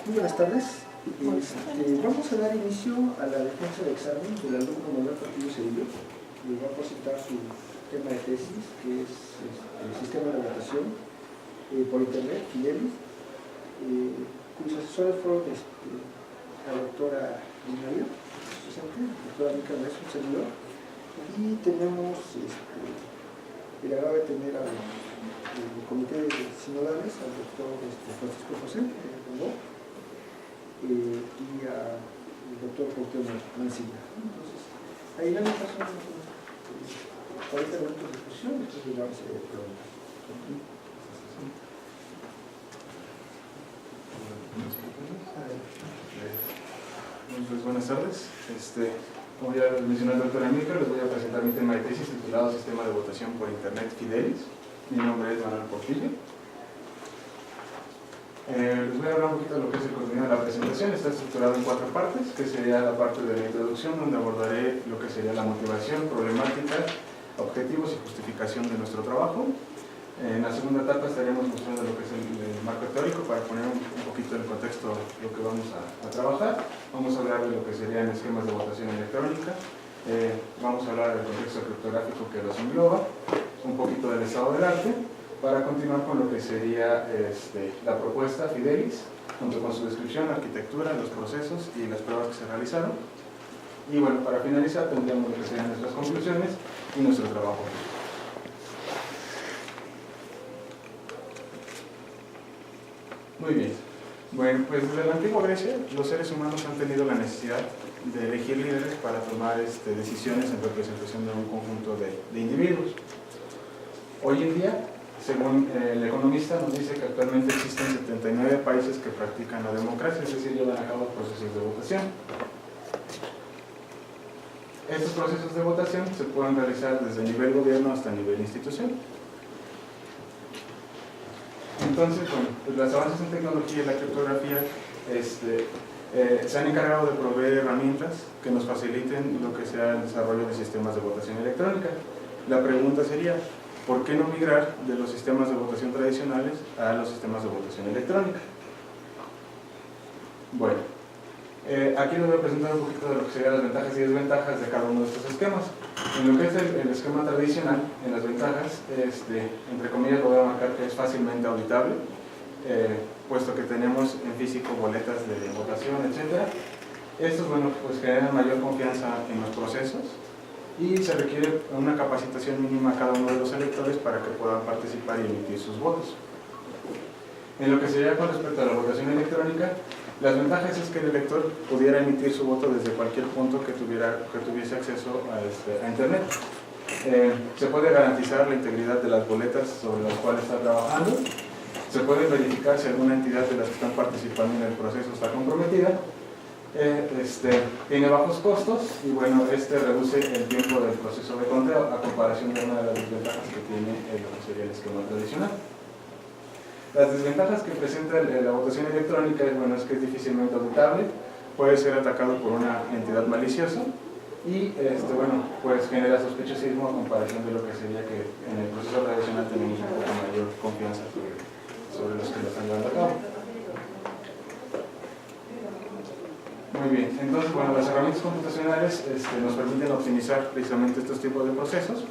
Muy buenas tardes. Vamos a dar inicio a la defensa de examen del alumno Manuel Portillo Cedillo. Le va a presentar su tema de tesis, que es el sistema de votación por internet, Fidelis, cuyos asesores fueron la doctora Linaria, presente, la doctora Mica Nuez, un servidor, y tenemos el agrado de tener al comité de sinodales, al doctor Francisco José y al doctor Cuauhtémoc Mancilla. Entonces, ahí la nota son 40 minutos de exposición, después de la base de preguntas. Pues buenas tardes. Como ya mencionó el doctor Amica, les voy a presentar mi tema de tesis titulado Sistema de votación por internet Fidelis. Mi nombre es Manuel Portillo. Les voy a hablar un poquito de lo que es el contenido de la presentación. Está estructurado en 4 partes, que sería la parte de la introducción, donde abordaré lo que sería la motivación, problemática, objetivos y justificación de nuestro trabajo. En la segunda etapa estaremos mostrando lo que es el marco teórico para poner un poquito en contexto lo que vamos a trabajar. Vamos a hablar de lo que serían esquemas de votación electrónica, vamos a hablar del contexto criptográfico que los engloba, un poquito del estado del arte, para continuar con lo que sería la propuesta Fidelis, junto con su descripción, arquitectura, los procesos y las pruebas que se realizaron. Y bueno, para finalizar tendríamos lo que serían nuestras conclusiones y nuestro trabajo. Muy bien. Bueno, pues desde la antigua Grecia los seres humanos han tenido la necesidad de elegir líderes para tomar decisiones en representación de un conjunto de individuos. Hoy en día, según el economista, nos dice que actualmente existen 79 países que practican la democracia, es decir, llevan a cabo procesos de votación. Estos procesos de votación se pueden realizar desde el nivel gobierno hasta el nivel institución. Entonces, bueno, pues los avances en tecnología y la criptografía se han encargado de proveer herramientas que nos faciliten lo que sea el desarrollo de sistemas de votación electrónica. La pregunta sería, ¿por qué no migrar de los sistemas de votación tradicionales a los sistemas de votación electrónica? Bueno, aquí les voy a presentar un poquito de lo que serían las ventajas y desventajas de cada uno de estos esquemas. En lo que es el esquema tradicional, en las ventajas, entre comillas lo voy a marcar que es fácilmente auditable, puesto que tenemos en físico boletas de votación, etc. Estos, bueno, pues generan mayor confianza en los procesos y se requiere una capacitación mínima a cada uno de los electores para que puedan participar y emitir sus votos. En lo que sería con respecto a la votación electrónica, las ventajas es que el elector pudiera emitir su voto desde cualquier punto que tuviese acceso a internet. Se puede garantizar la integridad de las boletas sobre las cuales está trabajando, se puede verificar si alguna entidad de las que están participando en el proceso está comprometida, tiene bajos costos y bueno, reduce el tiempo del proceso de conteo a comparación de una de las desventajas que tiene lo que sería el esquema tradicional. Las desventajas que presenta la votación electrónica es que es difícilmente auditable, puede ser atacado por una entidad maliciosa y pues genera sospechosismo a comparación de lo que sería que en el proceso tradicional tenemos un poco mayor confianza sobre los que lo están llevando a cabo. Muy bien, entonces las herramientas computacionales nos permiten optimizar precisamente estos tipos de procesos.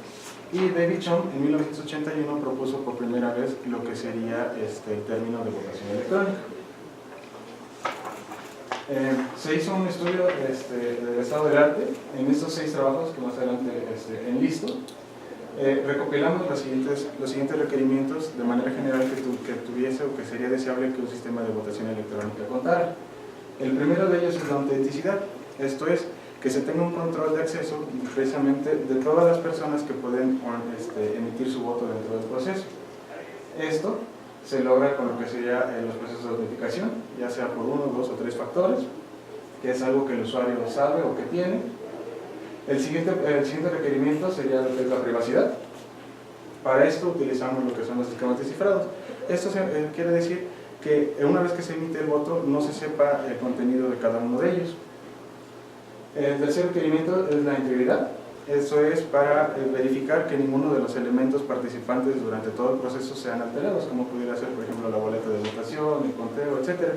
Y David Chom en 1981 propuso por primera vez lo que sería el término de votación electrónica. Se hizo un estudio del estado del arte en estos 6 trabajos que más adelante enlisto. Recopilamos los siguientes requerimientos de manera general que tuviese o que sería deseable que un sistema de votación electrónica contara. El primero de ellos es la autenticidad, esto es, que se tenga un control de acceso precisamente de todas las personas que pueden emitir su voto dentro del proceso. Esto se logra con lo que sería los procesos de autenticación, ya sea por 1, 2 o 3 factores, que es algo que el usuario sabe o que tiene. El siguiente requerimiento sería lo que es la privacidad. Para esto utilizamos lo que son los esquemas descifrados. Esto quiere decir que una vez que se emite el voto no se sepa el contenido de cada uno de ellos. El tercer requerimiento es la integridad. Eso es para verificar que ninguno de los elementos participantes durante todo el proceso sean alterados, como pudiera ser, por ejemplo, la boleta de votación, el conteo, etc.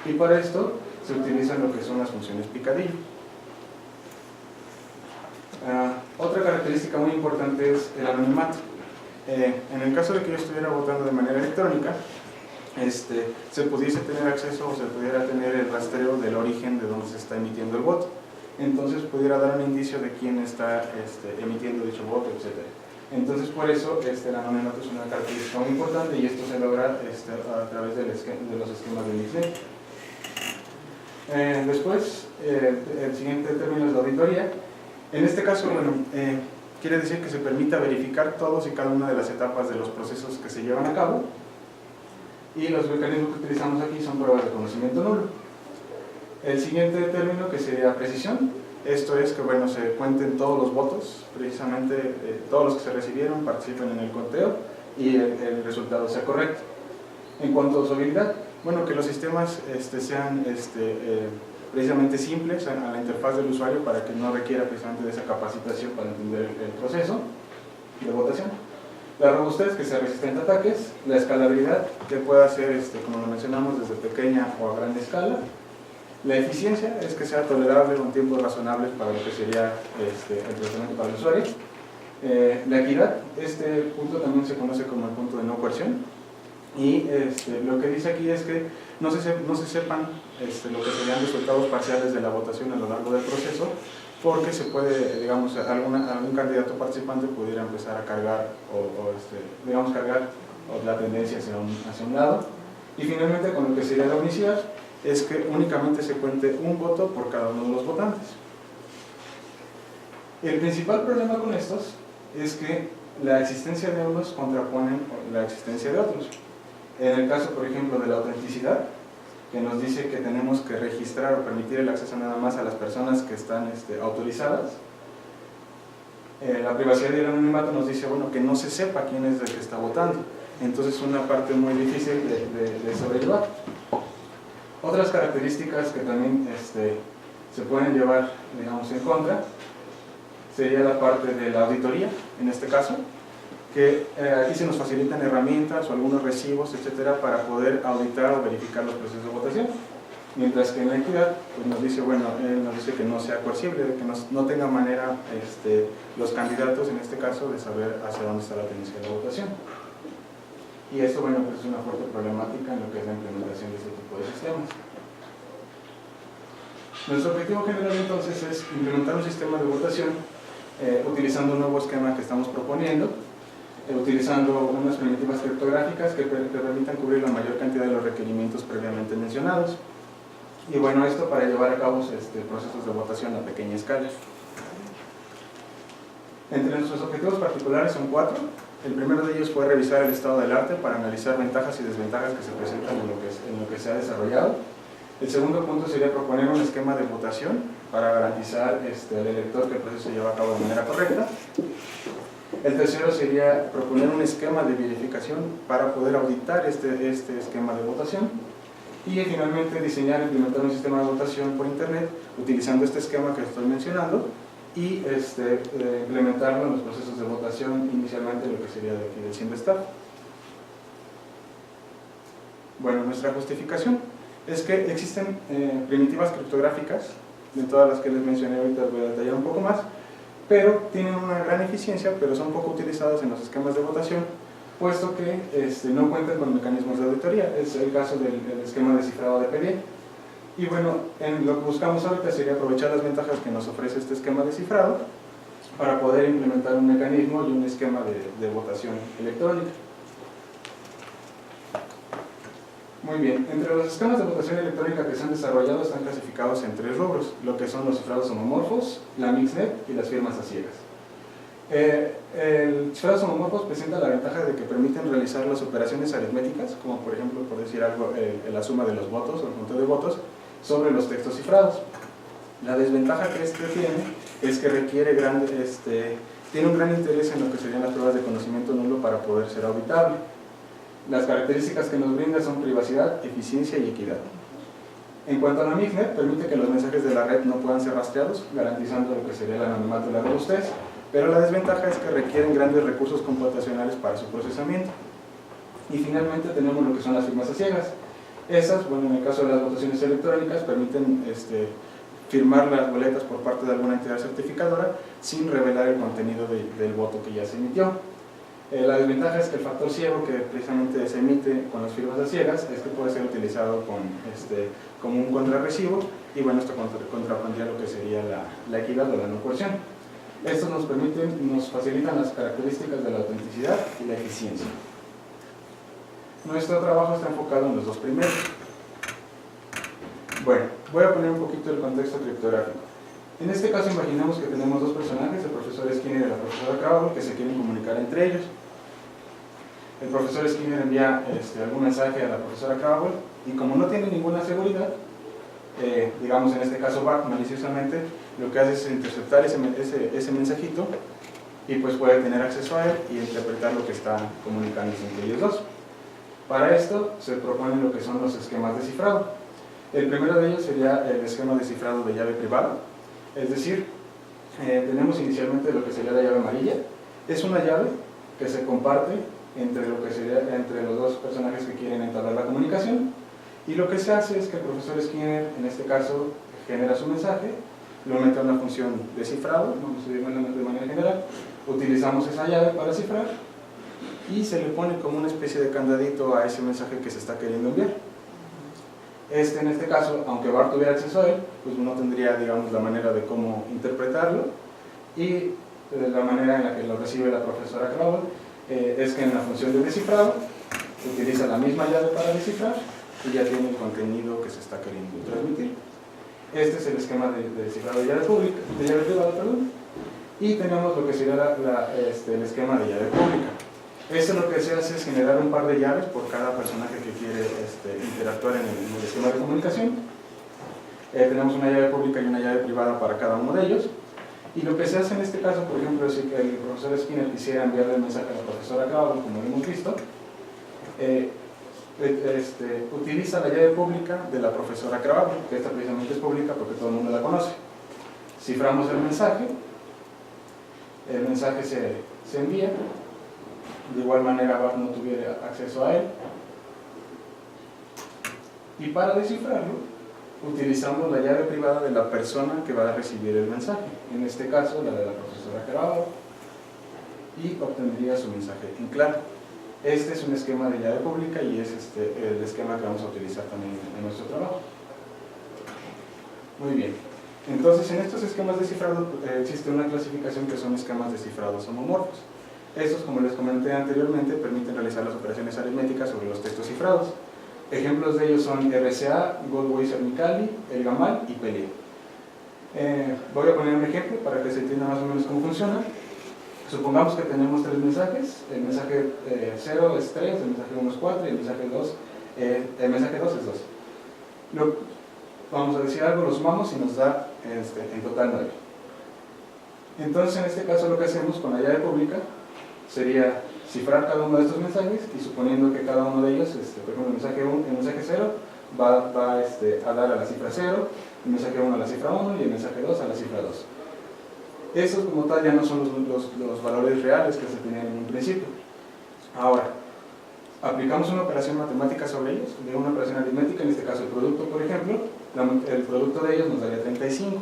Y para esto se utilizan lo que son las funciones picadillo. Otra característica muy importante es el anonimato. En el caso de que yo estuviera votando de manera electrónica, se pudiese tener acceso o se pudiera tener el rastreo del origen de donde se está emitiendo el voto. Entonces pudiera dar un indicio de quién está emitiendo dicho voto, etc. Entonces por eso el anonimato es una característica muy importante y esto se logra a través de los esquemas de Mixnet. Después, el siguiente término es la auditoría. En este caso, bueno, quiere decir que se permita verificar todos y cada una de las etapas de los procesos que se llevan a cabo, y los mecanismos que utilizamos aquí son pruebas de conocimiento nulo. El siguiente término, que sería precisión, esto es que bueno, se cuenten todos los votos, precisamente todos los que se recibieron participen en el conteo y el resultado sea correcto. En cuanto a usabilidad, bueno, que los sistemas sean precisamente simples a la interfaz del usuario para que no requiera precisamente de esa capacitación para entender el proceso de votación. La robustez, que sea resistente a ataques. La escalabilidad, que pueda ser, como lo mencionamos, desde pequeña o a gran escala. La eficiencia es que sea tolerable con tiempos razonables para lo que sería el tratamiento para el usuario. La equidad, este punto también se conoce como el punto de no coerción. Y lo que dice aquí es que no se sepan lo que serían resultados parciales de la votación a lo largo del proceso, porque se puede, digamos, algún candidato participante pudiera empezar a cargar cargar la tendencia hacia un lado. Y finalmente, con lo que sería la unicidad, es que únicamente se cuente un voto por cada uno de los votantes. El principal problema con estos es que la existencia de unos contraponen la existencia de otros. En el caso, por ejemplo, de la autenticidad, que nos dice que tenemos que registrar o permitir el acceso nada más a las personas que están autorizadas. La privacidad y el anonimato nos dice, bueno, que no se sepa quién es el que está votando. Entonces es una parte muy difícil de sobrellevar. Otras características que también se pueden llevar, digamos, en contra, sería la parte de la auditoría, en este caso, que aquí se nos facilitan herramientas o algunos recibos, etcétera, para poder auditar o verificar los procesos de votación. Mientras que en la equidad, pues nos dice, bueno, nos dice que no sea coercible, que no tenga manera los candidatos, en este caso, de saber hacia dónde está la tendencia de la votación. Y esto, bueno, pues es una fuerte problemática en lo que es la implementación de este tipo de sistemas. Nuestro objetivo general, entonces, es implementar un sistema de votación utilizando un nuevo esquema que estamos proponiendo, utilizando unas primitivas criptográficas que permitan cubrir la mayor cantidad de los requerimientos previamente mencionados. Y bueno, esto para llevar a cabo procesos de votación a pequeña escala. Entre nuestros objetivos particulares son 4. El primero de ellos fue revisar el estado del arte para analizar ventajas y desventajas que se presentan en lo que se ha desarrollado. El segundo punto sería proponer un esquema de votación para garantizar al elector que el proceso se lleva a cabo de manera correcta. El tercero sería proponer un esquema de verificación para poder auditar este esquema de votación. Y finalmente diseñar e implementar un sistema de votación por internet utilizando este esquema que estoy mencionando y implementarlo en los procesos de votación, inicialmente lo que sería de aquí del CIENDESTAF. Bueno, nuestra justificación es que existen primitivas criptográficas, de todas las que les mencioné ahorita voy a detallar un poco más, pero tienen una gran eficiencia, pero son poco utilizadas en los esquemas de votación, puesto que no cuentan con mecanismos de auditoría. Es el caso del esquema de cifrado de PD. Y bueno, lo que buscamos ahorita sería aprovechar las ventajas que nos ofrece este esquema de cifrado para poder implementar un mecanismo y un esquema de votación electrónica. Muy bien, entre los esquemas de votación electrónica que se han desarrollado están clasificados en 3 rubros, lo que son los cifrados homomorfos, la Mixnet y las firmas a ciegas. El cifrados homomorfos presenta la ventaja de que permiten realizar las operaciones aritméticas, como por ejemplo, por decir algo, la suma de los votos o el conteo de votos sobre los textos cifrados. La desventaja que tiene es que requiere tiene un gran interés en lo que serían las pruebas de conocimiento nulo para poder ser auditable. Las características que nos brinda son privacidad, eficiencia y equidad. En cuanto a la Mixnet, permite que los mensajes de la red no puedan ser rastreados, garantizando lo que sería el anonimato y la robustez, pero la desventaja es que requieren grandes recursos computacionales para su procesamiento. Y finalmente tenemos lo que son las firmas a ciegas. Esas, bueno, en el caso de las votaciones electrónicas, permiten firmar las boletas por parte de alguna entidad certificadora sin revelar el contenido del voto que ya se emitió. La desventaja es que el factor ciego que precisamente se emite con las firmas a ciegas es que puede ser utilizado como un contrarrecibo, y bueno, esto contrapondría lo que sería la equidad o la no coerción. Estos nos facilitan las características de la autenticidad y la eficiencia. Nuestro trabajo está enfocado en los dos primeros. Bueno, voy a poner un poquito el contexto criptográfico. En este caso imaginemos que tenemos dos personajes, el profesor Skinner y la profesora Crowell, que se quieren comunicar entre ellos. El profesor Skinner envía algún mensaje a la profesora Crowell, y como no tiene ninguna seguridad, digamos en este caso Bart maliciosamente lo que hace es interceptar ese mensajito, y pues puede tener acceso a él y interpretar lo que está comunicándose entre ellos dos. Para esto se proponen lo que son los esquemas de cifrado. El primero de ellos sería el esquema de cifrado de llave privada, es decir, tenemos inicialmente lo que sería la llave amarilla. Es una llave que se comparte entre los dos personajes que quieren entablar la comunicación, y lo que se hace es que el profesor Skinner, en este caso, genera su mensaje, lo mete a una función de cifrado, vamos a llamarlo de manera general, utilizamos esa llave para cifrar, y se le pone como una especie de candadito a ese mensaje que se está queriendo enviar. En este caso, aunque Bart tuviera acceso a él, pues no tendría, digamos, la manera de cómo interpretarlo, y la manera en la que lo recibe la profesora Crowell es que en la función de descifrado utiliza la misma llave para descifrar y ya tiene el contenido que se está queriendo transmitir. Este es el esquema de descifrado de llave privada, y tenemos lo que sería el esquema de llave pública. Esto lo que se hace es generar un par de llaves por cada personaje que quiere interactuar en el esquema de comunicación. Tenemos una llave pública y una llave privada para cada uno de ellos. Y lo que se hace en este caso, por ejemplo, es que el profesor Skinner quisiera enviarle el mensaje a la profesora Crowell, como hemos visto, utiliza la llave pública de la profesora Crowell, que esta precisamente es pública porque todo el mundo la conoce. Ciframos el mensaje se envía. De igual manera Bart no tuviera acceso a él, y para descifrarlo utilizamos la llave privada de la persona que va a recibir el mensaje, en este caso la de la profesora Crowell, y obtendría su mensaje en claro. Este es un esquema de llave pública y es el esquema que vamos a utilizar también en nuestro trabajo. Muy bien, entonces en estos esquemas de cifrado existe una clasificación que son esquemas de cifrados homomorfos. Estos, como les comenté anteriormente, permiten realizar las operaciones aritméticas sobre los textos cifrados. Ejemplos de ellos son RSA, Goldwasser-Mikali, El Gamal y Pellier. Voy a poner un ejemplo para que se entienda más o menos cómo funciona. Supongamos que tenemos tres mensajes. El mensaje 0 es 3, el mensaje 1 es 4 y el mensaje 2 es 2. Vamos a decir algo, lo sumamos y nos da en total 9. Entonces, en este caso, lo que hacemos con la llave pública sería cifrar cada uno de estos mensajes, y suponiendo que cada uno de ellos, por ejemplo, el mensaje 0 va a dar a la cifra 0, el mensaje 1 a la cifra 1 y el mensaje 2 a la cifra 2. Estos como tal ya no son los valores reales que se tenían en un principio. Ahora, aplicamos una operación matemática sobre ellos, de una operación aritmética, en este caso el producto, por ejemplo, el producto de ellos nos daría 35.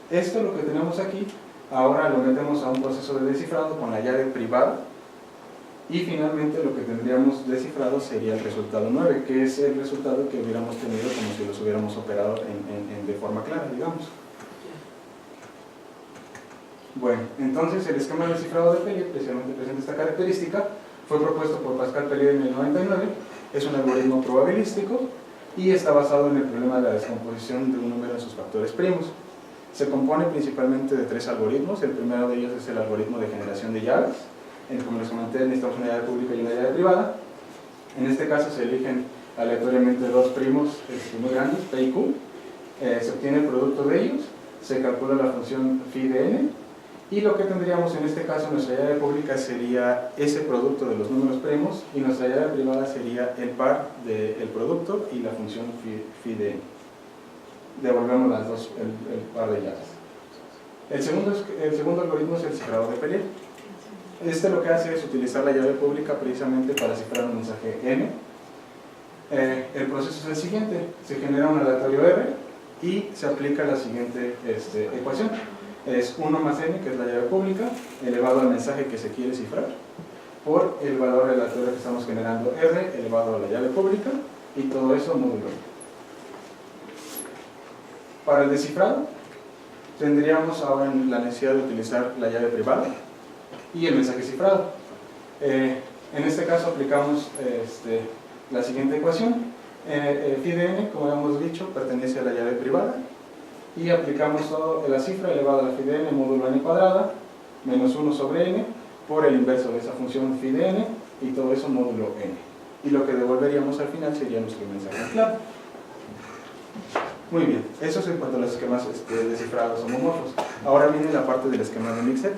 Esto, lo que tenemos aquí, ahora lo metemos a un proceso de descifrado con la llave privada, y finalmente lo que tendríamos descifrado sería el resultado 9, que es el resultado que hubiéramos tenido como si los hubiéramos operado de forma clara, digamos. Bueno, entonces el esquema de descifrado de Pellier precisamente presenta esta característica. Fue propuesto por Pascal Pellier en el 99, es un algoritmo probabilístico y está basado en el problema de la descomposición de un número en sus factores primos. Se compone principalmente de tres algoritmos. El primero de ellos es el algoritmo de generación de llaves. Como les comenté, necesitamos una llave pública y una llave privada. En este caso se eligen aleatoriamente dos primos muy grandes, P y Q. Se obtiene el producto de ellos, se calcula la función phi de n, y lo que tendríamos en este caso, nuestra llave pública sería ese producto de los números primos, y nuestra llave privada sería el par del producto y la función phi de n. Devolvemos las dos, el par de llaves. El segundo algoritmo es el cifrado de Pellier. Lo que hace es utilizar la llave pública precisamente para cifrar un mensaje n. El proceso es el siguiente: se genera un aleatorio R y se aplica la siguiente ecuación. Es 1 más n, que es la llave pública, elevado al mensaje que se quiere cifrar, por el valor aleatorio que estamos generando R, elevado a la llave pública, y todo eso módulo n. Para el descifrado, tendríamos ahora la necesidad de utilizar la llave privada y el mensaje cifrado. En este caso aplicamos la siguiente ecuación. Phi de n, como hemos dicho, pertenece a la llave privada, y aplicamos todo la cifra elevada a la phi de n módulo n cuadrada menos 1 sobre n por el inverso de esa función phi de n, y todo eso módulo n. Y lo que devolveríamos al final sería nuestro mensaje claro. Muy bien, eso es en cuanto a los esquemas descifrados homomorfos. Ahora viene la parte del esquema de Mixed.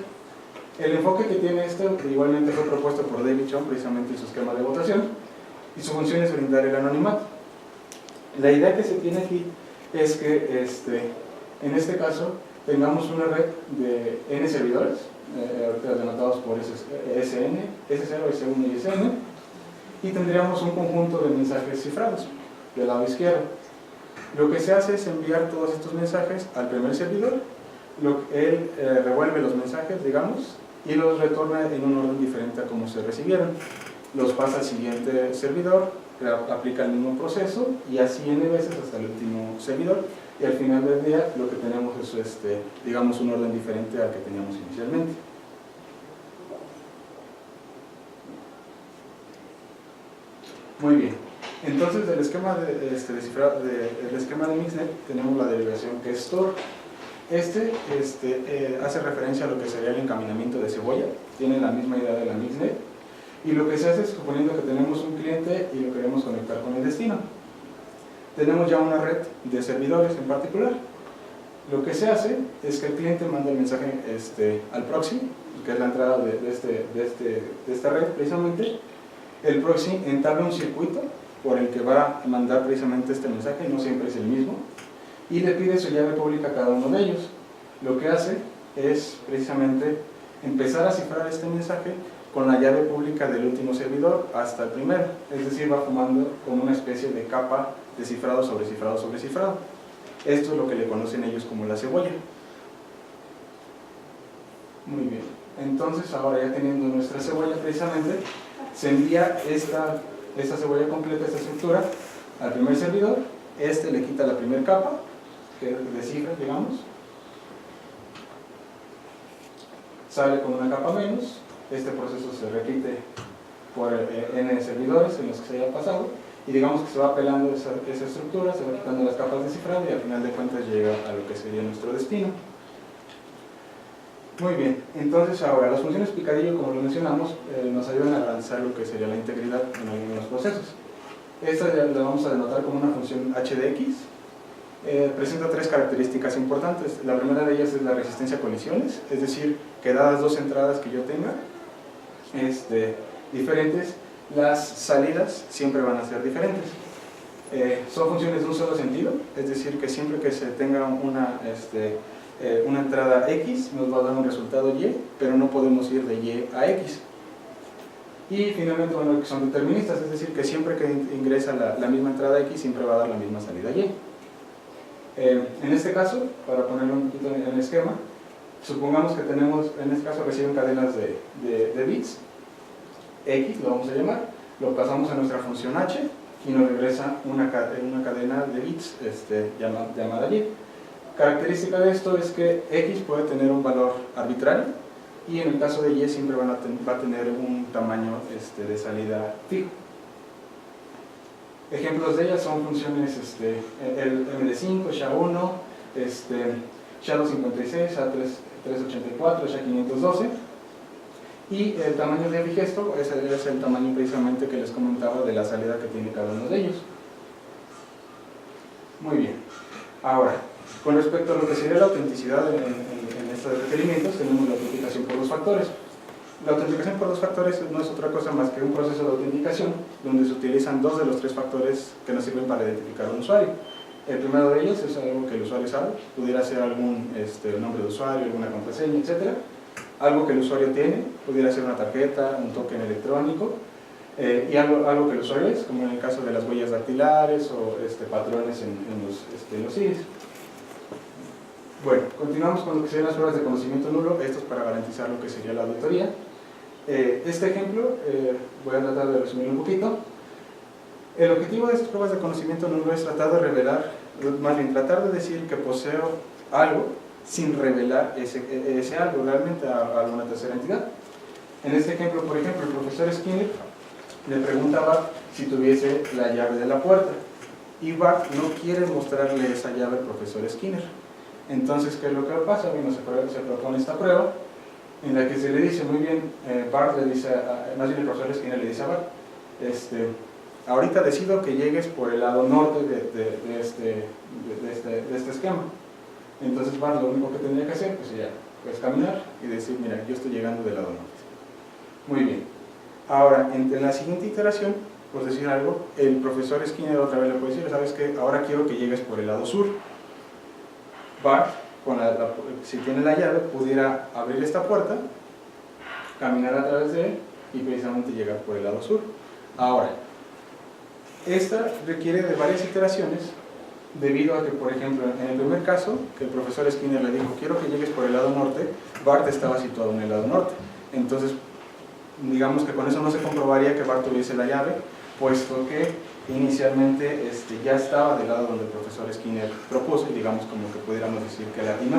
El enfoque que tiene igualmente fue propuesto por David Chong, precisamente en su esquema de votación, y su función es brindar el anonimato. La idea que se tiene aquí es que en este caso tengamos una red de n servidores, denotados por SN, S0, S1 y SN, y tendríamos un conjunto de mensajes cifrados del lado izquierdo. Lo que se hace es enviar todos estos mensajes al primer servidor. Él revuelve los mensajes, digamos, y los retorna en un orden diferente a como se recibieron. Los pasa al siguiente servidor, aplica el mismo proceso, y así n veces hasta el último servidor, y al final del día lo que tenemos es digamos, un orden diferente al que teníamos inicialmente. Muy bien, entonces del esquema de esquema de Mixnet tenemos la derivación que es store. Hace referencia a lo que sería el encaminamiento de cebolla, tiene la misma idea de la Mixnet, y lo que se hace es, suponiendo que tenemos un cliente y lo queremos conectar con el destino, tenemos ya una red de servidores en particular. Lo que se hace es que el cliente manda el mensaje al proxy, que es la entrada de esta red precisamente. El proxy entabla un circuito por el que va a mandar precisamente este mensaje, no siempre es el mismo, y le pide su llave pública a cada uno de ellos. Lo que hace es precisamente empezar a cifrar este mensaje con la llave pública del último servidor hasta el primero, es decir, va formando como una especie de capa de cifrado sobre cifrado sobre cifrado. Esto es lo que le conocen ellos como la cebolla. Muy bien, entonces ahora ya teniendo nuestra cebolla precisamente, se envía esta cebolla completa, esta estructura, al primer servidor. Le quita la primera capa, que es de cifras, digamos, sale con una capa menos. Este proceso se repite por n servidores en los que se haya pasado, y digamos que se va pelando esa estructura, se va quitando las capas de cifrado, y al final de cuentas llega a lo que sería nuestro destino. Muy bien, entonces ahora las funciones picadillo, como lo mencionamos, nos ayudan a avanzar lo que sería la integridad en algunos procesos. Esta la vamos a denotar como una función h de x. Presenta tres características importantes. La primera de ellas es la resistencia a colisiones, es decir, que dadas dos entradas que yo tenga diferentes, las salidas siempre van a ser diferentes. Son funciones de un solo sentido, es decir, que siempre que se tenga una entrada x nos va a dar un resultado y, pero no podemos ir de y a x. Y finalmente, bueno, que son deterministas, es decir, que siempre que ingresa la misma entrada x siempre va a dar la misma salida y. En este caso, para ponerlo un poquito en el esquema, supongamos que tenemos, en este caso reciben cadenas de bits, x lo vamos a llamar, lo pasamos a nuestra función h y nos regresa una cadena de bits llamada y. Característica de esto es que x puede tener un valor arbitrario, y en el caso de y siempre va a tener un tamaño de salida fijo. Ejemplos de ellas son funciones el MD5, SHA-1, SHA-256, SHA-384, SHA-512, y el tamaño de bigesto es el tamaño precisamente que les comentaba de la salida que tiene cada uno de ellos. Muy bien, ahora, con respecto a lo que sería la autenticidad en estos requerimientos, tenemos la autenticación por dos factores. La autenticación por dos factores no es otra cosa más que un proceso de autenticación donde se utilizan dos de los tres factores que nos sirven para identificar a un usuario. El primero de ellos es algo que el usuario sabe, pudiera ser algún nombre de usuario, alguna contraseña, etc. Algo que el usuario tiene, pudiera ser una tarjeta, un token electrónico, y algo que el usuario es, como en el caso de las huellas dactilares o patrones en los iris. Bueno, continuamos con lo que serían las pruebas de conocimiento nulo, esto es para garantizar lo que sería la auditoría. Este ejemplo, voy a tratar de resumirlo un poquito. El objetivo de estas pruebas de conocimiento nulo es tratar de revelar, más bien tratar de decir que poseo algo sin revelar ese algo realmente a alguna tercera entidad. En este ejemplo, por ejemplo, el profesor Skinner le preguntaba si tuviese la llave de la puerta y Bart no quiere mostrarle esa llave al profesor Skinner. Entonces, ¿qué es lo que pasa? Bueno, se propone esta prueba en la que se le dice, muy bien, Bart le dice, más bien el profesor Skinner le dice a Bart, ahorita decido que llegues por el lado norte de este esquema. Entonces Bart lo único que tendría que hacer pues sería caminar y decir, mira, yo estoy llegando del lado norte. Muy bien. Ahora, en la siguiente iteración, por decir algo, el profesor Skinner otra vez le puede decir, ¿sabes qué? Ahora quiero que llegues por el lado sur. Bart, si tiene la llave, pudiera abrir esta puerta, caminar a través de él y precisamente llegar por el lado sur. Ahora, esta requiere de varias iteraciones debido a que, por ejemplo, en el primer caso, que el profesor Skinner le dijo, quiero que llegues por el lado norte, Bart estaba situado en el lado norte. Entonces, digamos que con eso no se comprobaría que Bart tuviese la llave, puesto que inicialmente ya estaba del lado donde el profesor Skinner propuso, y digamos como que pudiéramos decir que le atinó.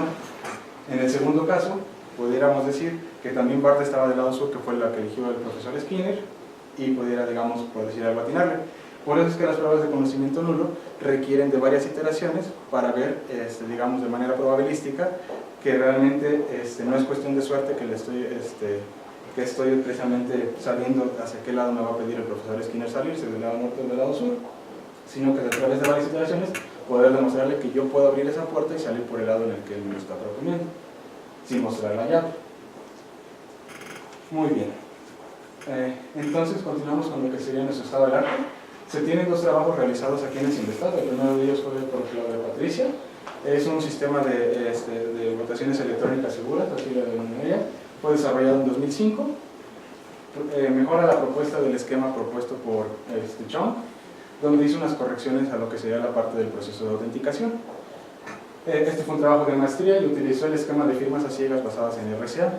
En el segundo caso, pudiéramos decir que también Bart estaba del lado sur, que fue la que eligió el profesor Skinner, y pudiera, digamos, por decir algo, atinarle. Por eso es que las pruebas de conocimiento nulo requieren de varias iteraciones para ver, digamos, de manera probabilística que realmente no es cuestión de suerte que estoy precisamente sabiendo hacia qué lado me va a pedir el profesor Skinner salirse, del lado norte o del lado sur, sino que a través de varias iteraciones poder demostrarle que yo puedo abrir esa puerta y salir por el lado en el que él me lo está proponiendo, sin mostrar la llave. Muy bien. Entonces continuamos con lo que sería nuestro estado del arte. Se tienen dos trabajos realizados aquí en el CIMBESTAT. El primero de ellos fue por Claudia Patricia. Es un sistema de votaciones electrónicas seguras, así lo denominaría. Fue desarrollado en 2005. Mejora la propuesta del esquema propuesto por Chong, donde hizo unas correcciones a lo que sería la parte del proceso de autenticación. Este fue un trabajo de maestría y utilizó el esquema de firmas a ciegas basadas en RSA.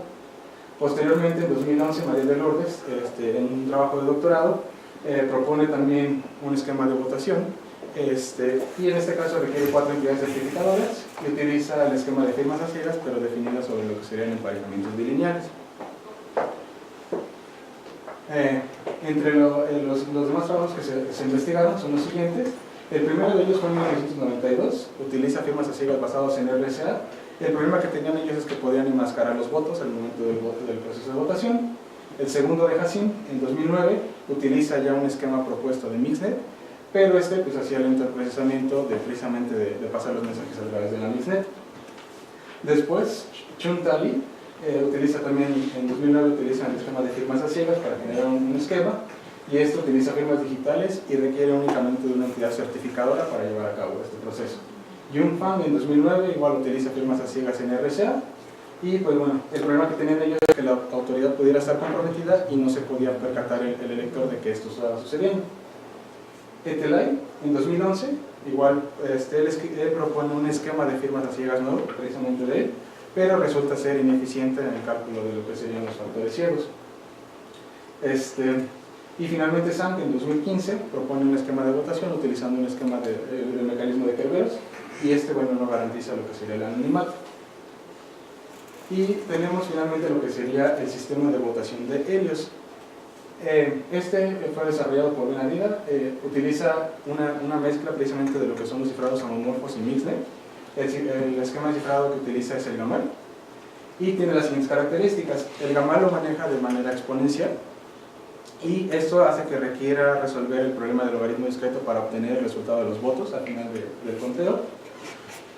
Posteriormente, en 2011, María de Lourdes, en un trabajo de doctorado, propone también un esquema de votación, y en este caso requiere 4 entidades certificadoras y utiliza el esquema de firmas a ciegas, pero definidas sobre lo que serían emparejamientos bilineales. Entre los demás trabajos que se investigaron son los siguientes. El primero de ellos fue en 1992, utiliza firmas a ciegas basadas en RSA. El problema que tenían ellos es que podían enmascarar los votos al momento del proceso de votación. El segundo de Hassim, en 2009, utiliza ya un esquema propuesto de Mixnet, pero pues hacía el interprocesamiento precisamente de pasar los mensajes a través de la Mixnet. Después, Chuntali utiliza también, en 2009, utiliza el esquema de firmas a ciegas para generar un esquema, y esto utiliza firmas digitales y requiere únicamente de una entidad certificadora para llevar a cabo este proceso. Yun Fan, en 2009, igual utiliza firmas a ciegas en RSA, y pues bueno, el problema que tenían ellos es que la autoridad pudiera estar comprometida y no se podía percatar el elector de que esto estaba sucediendo. Etelay, en 2011, igual él propone un esquema de firmas a ciegas nuevo, precisamente de él, pero resulta ser ineficiente en el cálculo de lo que serían los factores ciegos. Y finalmente Sang, en 2015, propone un esquema de votación utilizando un esquema del mecanismo de Kerberos, y bueno, no garantiza lo que sería el anonimato. Y tenemos finalmente lo que sería el sistema de votación de Helios. Fue desarrollado por Benadida, utiliza una mezcla precisamente de lo que son los cifrados homomorfos y Mixnet. El esquema de cifrado que utiliza es el gamal, y tiene las siguientes características. El gamal lo maneja de manera exponencial, y esto hace que requiera resolver el problema del logaritmo discreto para obtener el resultado de los votos al final del conteo.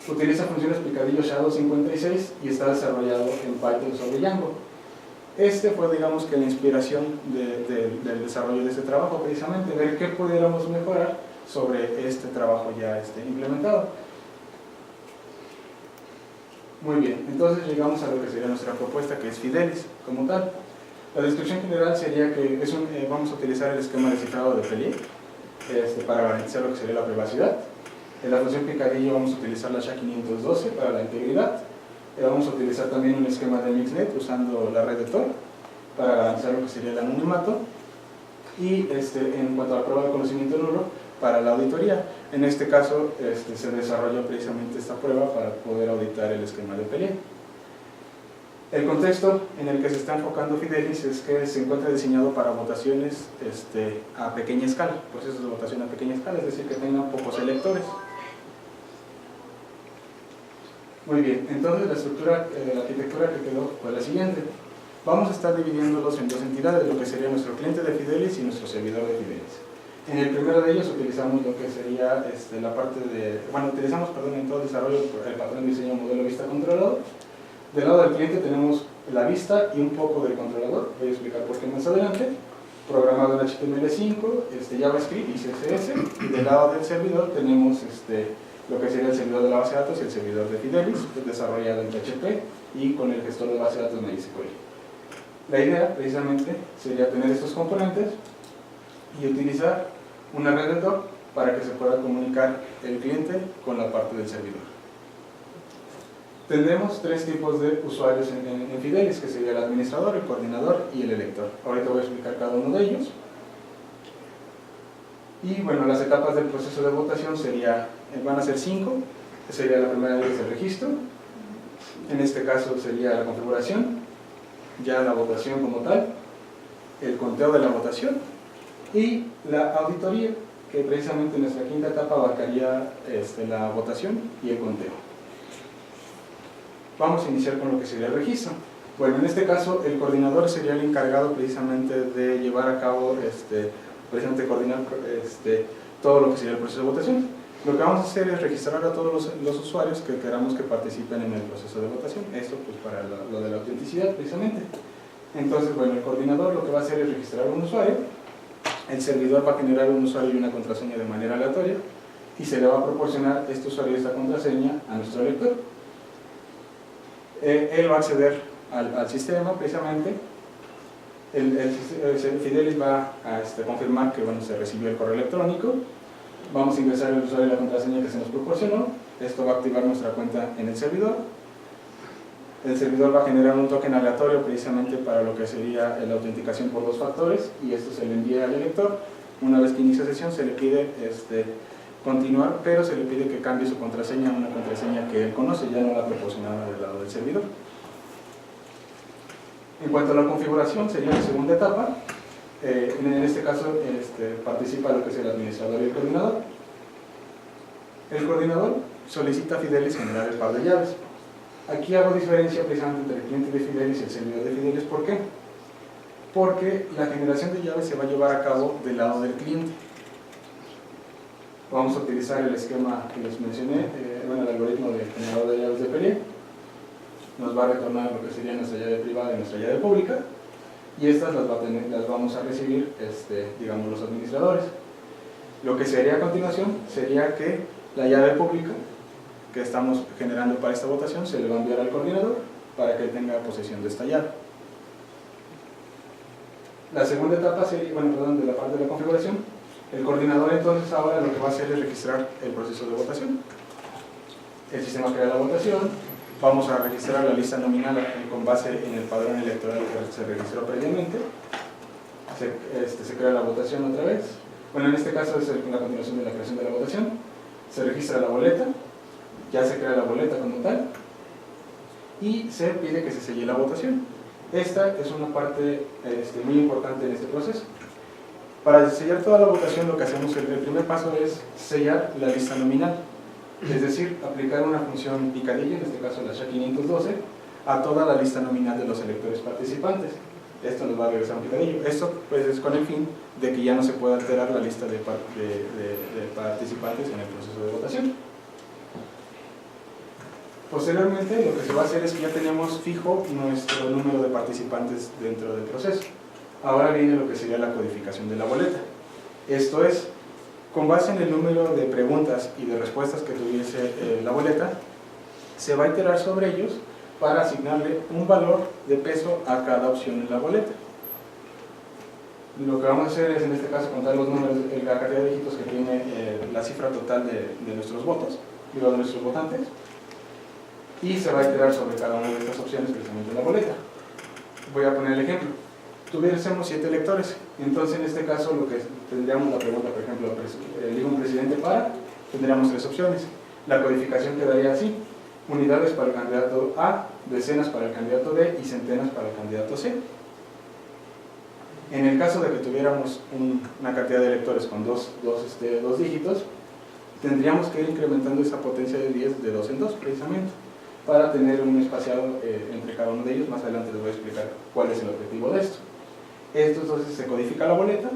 Utiliza funciones picadillo SHA-256 y está desarrollado en Python sobre Django. Fue, digamos, que la inspiración del desarrollo de este trabajo, precisamente, ver qué pudiéramos mejorar sobre este trabajo ya implementado. Muy bien, entonces llegamos a lo que sería nuestra propuesta, que es Fidelis como tal. La descripción general sería que vamos a utilizar el esquema de cifrado de Pellier para garantizar lo que sería la privacidad. En la función picadillo vamos a utilizar la SHA-512 para la integridad. Vamos a utilizar también un esquema de Mixnet usando la red de Tor para garantizar lo que sería el anonimato. Y en cuanto a la prueba de conocimiento nulo, para la auditoría, en este caso se desarrolló precisamente esta prueba para poder auditar el esquema de Pellier. El contexto en el que se está enfocando Fidelis es que se encuentra diseñado para votaciones a pequeña escala, procesos de votación a pequeña escala, es decir, que tengan pocos electores. Muy bien, entonces la arquitectura que quedó fue la siguiente. Vamos a estar dividiéndolos en dos entidades, lo que sería nuestro cliente de Fidelis y nuestro servidor de Fidelis. En el primero de ellos utilizamos lo que sería la parte de, utilizamos en todo el desarrollo el patrón de diseño modelo vista controlador. Del lado del cliente tenemos la vista y un poco del controlador, voy a explicar por qué más adelante, programado en HTML5, JavaScript y CSS, y del lado del servidor tenemos lo que sería el servidor de la base de datos y el servidor de Fidelis, desarrollado en PHP y con el gestor de base de datos MySQL. La idea precisamente sería tener estos componentes y utilizar una red de Tor para que se pueda comunicar el cliente con la parte del servidor. Tendremos tres tipos de usuarios en Fidelis, que sería el administrador, el coordinador y el elector. Ahorita voy a explicar cada uno de ellos. Y bueno, las etapas del proceso de votación van a ser 5. Sería la primera de ellas el registro. En este caso sería la configuración, ya la votación como tal, el conteo de la votación y la auditoría, que precisamente en nuestra quinta etapa abarcaría la votación y el conteo. Vamos a iniciar con lo que sería el registro. Bueno, en este caso el coordinador sería el encargado precisamente de llevar a cabo, precisamente coordinar todo lo que sería el proceso de votación. Lo que vamos a hacer es registrar a todos los usuarios que queramos que participen en el proceso de votación. Esto pues para lo de la autenticidad precisamente. Entonces, bueno, el coordinador lo que va a hacer es registrar un usuario, el servidor va a generar un usuario y una contraseña de manera aleatoria y se le va a proporcionar este usuario y esta contraseña a nuestro lector. Él va a acceder al sistema precisamente, el Fidelis va a confirmar que se recibió el correo electrónico, vamos a ingresar el usuario y la contraseña que se nos proporcionó, esto va a activar nuestra cuenta en el servidor va a generar un token aleatorio precisamente para lo que sería la autenticación por 2 factores y esto se le envía al elector. Una vez que inicia sesión se le pide continuar, pero se le pide que cambie su contraseña a una contraseña que él conoce, ya no la proporcionada del lado del servidor. En cuanto a la configuración, sería la segunda etapa. En este caso participa lo que es el administrador y el coordinador. El coordinador solicita a Fidelis generar el par de llaves. Aquí hago diferencia precisamente entre el cliente de Fidelis y el servidor de Fidelis. ¿Por qué? Porque la generación de llaves se va a llevar a cabo del lado del cliente. Vamos a utilizar el esquema que les mencioné, el algoritmo de generador de llaves de Pellier. Nos va a retornar lo que sería nuestra llave privada y nuestra llave pública, y estas las vamos a recibir digamos, los administradores. Lo que sería a continuación sería que la llave pública que estamos generando para esta votación se le va a enviar al coordinador para que tenga posesión de esta llave. La segunda etapa sería, de la parte de la configuración. El coordinador entonces ahora lo que va a hacer es registrar el proceso de votación. El sistema crea la votación, vamos a registrar la lista nominal con base en el padrón electoral que se registró previamente. Se crea la votación otra vez. En este caso es la continuación de la creación de la votación. Se registra la boleta, ya se crea la boleta como tal y se pide que se selle la votación. Esta es una parte muy importante en este proceso. Para sellar toda la votación lo que hacemos, el primer paso es sellar la lista nominal, es decir, aplicar una función picadillo, en este caso la SHA-512, a toda la lista nominal de los electores participantes. Esto nos va a regresar un picadillo. Esto pues es con el fin de que ya no se pueda alterar la lista de participantes en el proceso de votación. Posteriormente lo que se va a hacer es que ya tenemos fijo nuestro número de participantes dentro del proceso. Ahora viene lo que sería la codificación de la boleta. Esto es, con base en el número de preguntas y de respuestas que tuviese la boleta, se va a iterar sobre ellos para asignarle un valor de peso a cada opción en la boleta. lo que vamos a hacer es, en este caso, contar los números, la cantidad de dígitos que tiene la cifra total de nuestros votos, digo, de nuestros votantes, y se va a iterar sobre cada una de estas opciones precisamente en la boleta. Voy a poner el ejemplo. Tuviésemos 7 electores, entonces en este caso lo que tendríamos la pregunta, por ejemplo, elijo un presidente para, tendríamos 3 opciones. La codificación quedaría así: unidades para el candidato A, decenas para el candidato B y centenas para el candidato C. En el caso de que tuviéramos una cantidad de electores con dos dígitos, tendríamos que ir incrementando esa potencia de 10 de 2 en 2 precisamente, para tener un espaciado entre cada uno de ellos. Más adelante les voy a explicar cuál es el objetivo de esto. Esto entonces se codifica la boleta.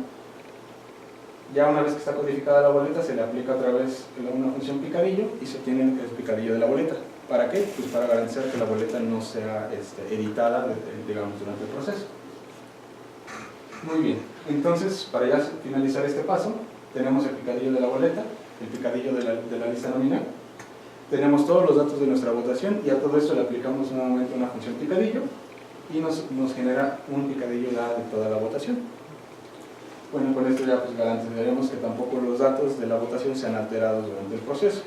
Ya una vez que está codificada la boleta, se le aplica otra vez una función picadillo y se obtiene el picadillo de la boleta. ¿Para qué? Pues para garantizar que la boleta no sea editada, digamos, durante el proceso. Muy bien, entonces para ya finalizar este paso, tenemos el picadillo de la boleta, el picadillo de la lista nominal, tenemos todos los datos de nuestra votación y a todo esto le aplicamos nuevamente una función picadillo y nos genera un picadillo ya de toda la votación. Bueno, con esto ya pues garantizaremos que tampoco los datos de la votación sean alterados durante el proceso.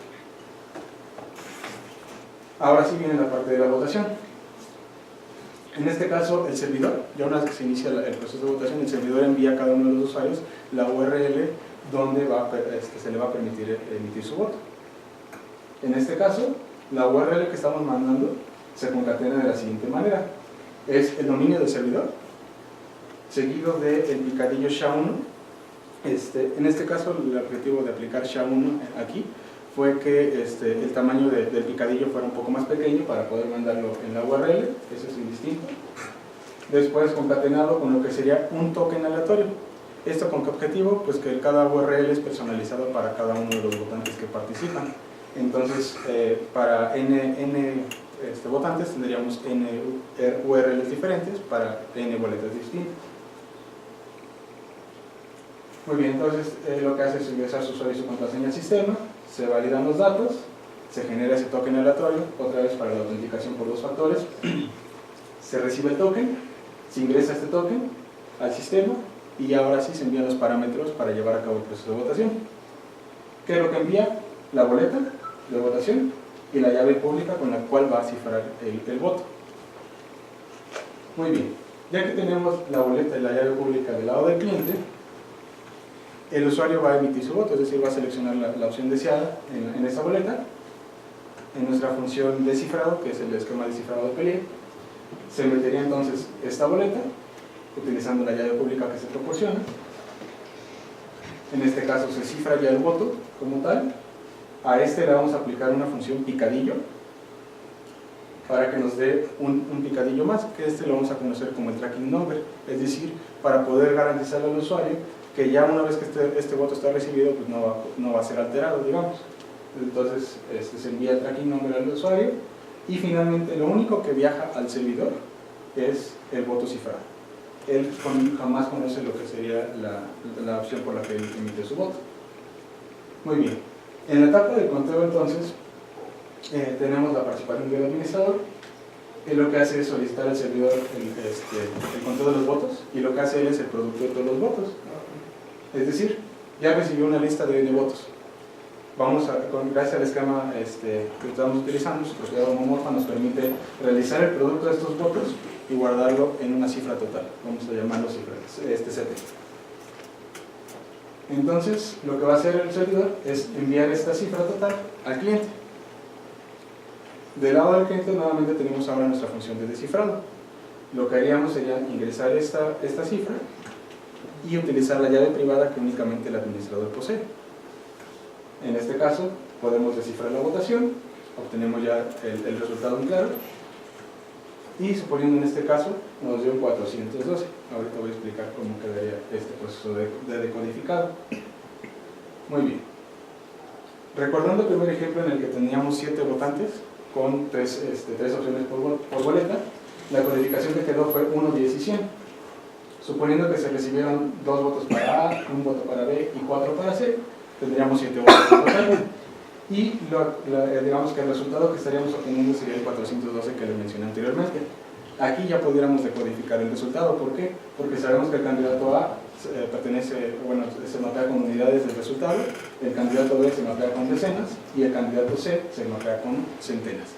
Ahora sí viene la parte de la votación. En este caso, el servidor, ya una vez que se inicia el proceso de votación, el servidor envía a cada uno de los usuarios la URL donde se le va a permitir emitir su voto. En este caso, la URL que estamos mandando se concatena de la siguiente manera: es el dominio del servidor, seguido del picadillo SHA-1. En este caso, el objetivo de aplicar SHA-1 aquí fue que el tamaño del picadillo fuera un poco más pequeño para poder mandarlo en la URL, eso es indistinto. Después concatenado con lo que sería un token aleatorio. ¿Esto con qué objetivo? Pues que cada URL es personalizado para cada uno de los votantes que participan. Entonces, para n votantes tendríamos n URLs diferentes para n boletas distintas. Muy bien, entonces lo que hace es ingresar su usuario y su contraseña al sistema, se validan los datos, se genera ese token aleatorio, otra vez para la autenticación por 2 factores, se recibe el token, se ingresa este token al sistema y ahora sí se envían los parámetros para llevar a cabo el proceso de votación. ¿Qué es lo que envía? La boleta de votación y la llave pública con la cual va a cifrar el voto. Muy bien, ya que tenemos la boleta y la llave pública del lado del cliente, el usuario va a emitir su voto, es decir, va a seleccionar la opción deseada en esta boleta. En nuestra función de cifrado, que es el esquema de cifrado de Pellier, se metería entonces esta boleta utilizando la llave pública que se proporciona. En este caso se cifra ya el voto como tal. A le vamos a aplicar una función picadillo para que nos dé un picadillo más, que lo vamos a conocer como el tracking number, es decir, para poder garantizar al usuario que ya una vez que este voto está recibido, pues no va a ser alterado, digamos. Entonces se envía el tracking number al usuario y finalmente lo único que viaja al servidor es el voto cifrado. Él jamás conoce lo que sería la opción por la que emite su voto. Muy bien. En la etapa del conteo, entonces, tenemos la participación del administrador. Él lo que hace es solicitar al servidor el conteo de los votos y lo que hace él es el producto de todos los votos. Es decir, ya recibió una lista de N votos. Gracias al esquema que estamos utilizando, su propiedad homomorfa nos permite realizar el producto de estos votos y guardarlo en una cifra total. Vamos a llamarlo cifra, CT. Entonces, lo que va a hacer el servidor es enviar esta cifra total al cliente. Del lado del cliente, nuevamente tenemos ahora nuestra función de descifrado. Lo que haríamos sería ingresar esta cifra y utilizar la llave privada que únicamente el administrador posee. En este caso, podemos descifrar la votación, obtenemos ya el resultado en claro, y suponiendo en este caso nos dio un 412. Ahorita voy a explicar cómo quedaría este proceso de decodificado. Muy bien. Recordando el primer ejemplo en el que teníamos 7 votantes con 3 opciones por boleta, la codificación que quedó fue 1, 10 y 100. Suponiendo que se recibieron 2 votos para A, 1 voto para B y 4 para C, tendríamos 7 votos en total. Y digamos que el resultado que estaríamos obteniendo sería el 412 que les mencioné anteriormente. Aquí ya pudiéramos decodificar el resultado. ¿Por qué? Porque sabemos que el candidato A se mapea con unidades del resultado, el candidato B se mapea con decenas y el candidato C se mapea con centenas.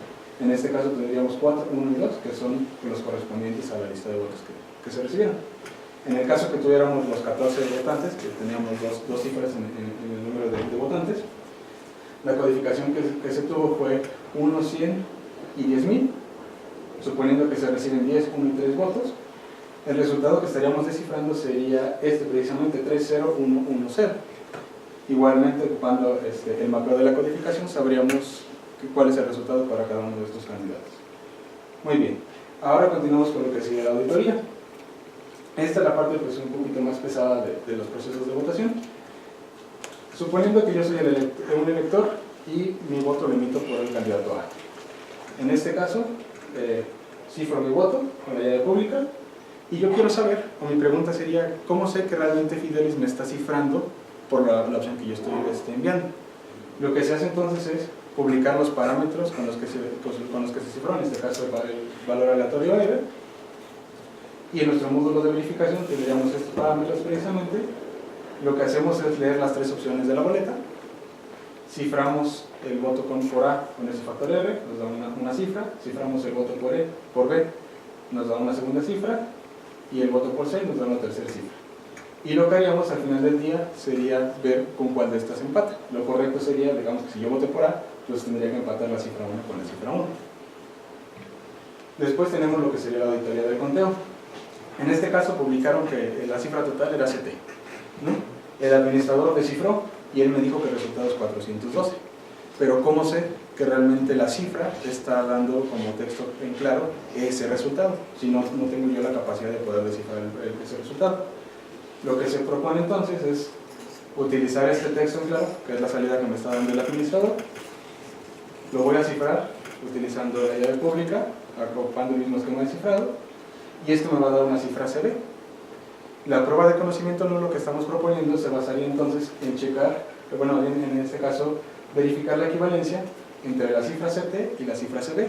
En este caso tendríamos 4, 1 y 2, que son los correspondientes a la lista de votos que se recibieron. En el caso que tuviéramos los 14 votantes, que teníamos dos cifras en el número de votantes, la codificación que se tuvo fue 1, 100 y 10.000, suponiendo que se reciben 10, 1 y 3 votos. El resultado que estaríamos descifrando sería precisamente 30110. Igualmente, ocupando el mapeo de la codificación, sabríamos cuál es el resultado para cada uno de estos candidatos. Muy bien, ahora continuamos con lo que sigue la auditoría. Esta es la parte pues, un poquito más pesada de los procesos de votación. Suponiendo que yo soy un elector y mi voto lo emito por el candidato A. En este caso, cifro mi voto con la llave pública y yo quiero saber, o mi pregunta sería, ¿cómo sé que realmente Fidelis me está cifrando por la opción que yo estoy enviando? Lo que se hace entonces es publicar los parámetros con los que se cifró, en este caso el valor aleatorio R, y en nuestro módulo de verificación tendríamos estos parámetros precisamente. Lo que hacemos es leer las 3 opciones de la boleta, ciframos el voto por A con ese factor R, nos da una cifra, ciframos el voto por B, nos da una segunda cifra, y el voto por C nos da una tercera cifra. Y lo que haríamos al final del día sería ver con cuál de estas empata. Lo correcto sería, digamos que si yo voté por A, pues tendría que empatar la cifra 1 con la cifra 1. Después tenemos lo que sería la auditoría del conteo. En este caso publicaron que la cifra total era 7, ¿no? El administrador descifró y él me dijo que el resultado es 412. Pero ¿cómo sé que realmente la cifra está dando como texto en claro ese resultado? Si no tengo yo la capacidad de poder descifrar ese resultado. Lo que se propone entonces es utilizar este texto en claro, que es la salida que me está dando el administrador. Lo voy a cifrar utilizando la llave pública, agrupando el mismo esquema de cifrado, y esto me va a dar una cifra CB. La prueba de conocimiento no lo que estamos proponiendo se basaría entonces en checar, bueno, en este caso, verificar la equivalencia entre la cifra CT y la cifra CB,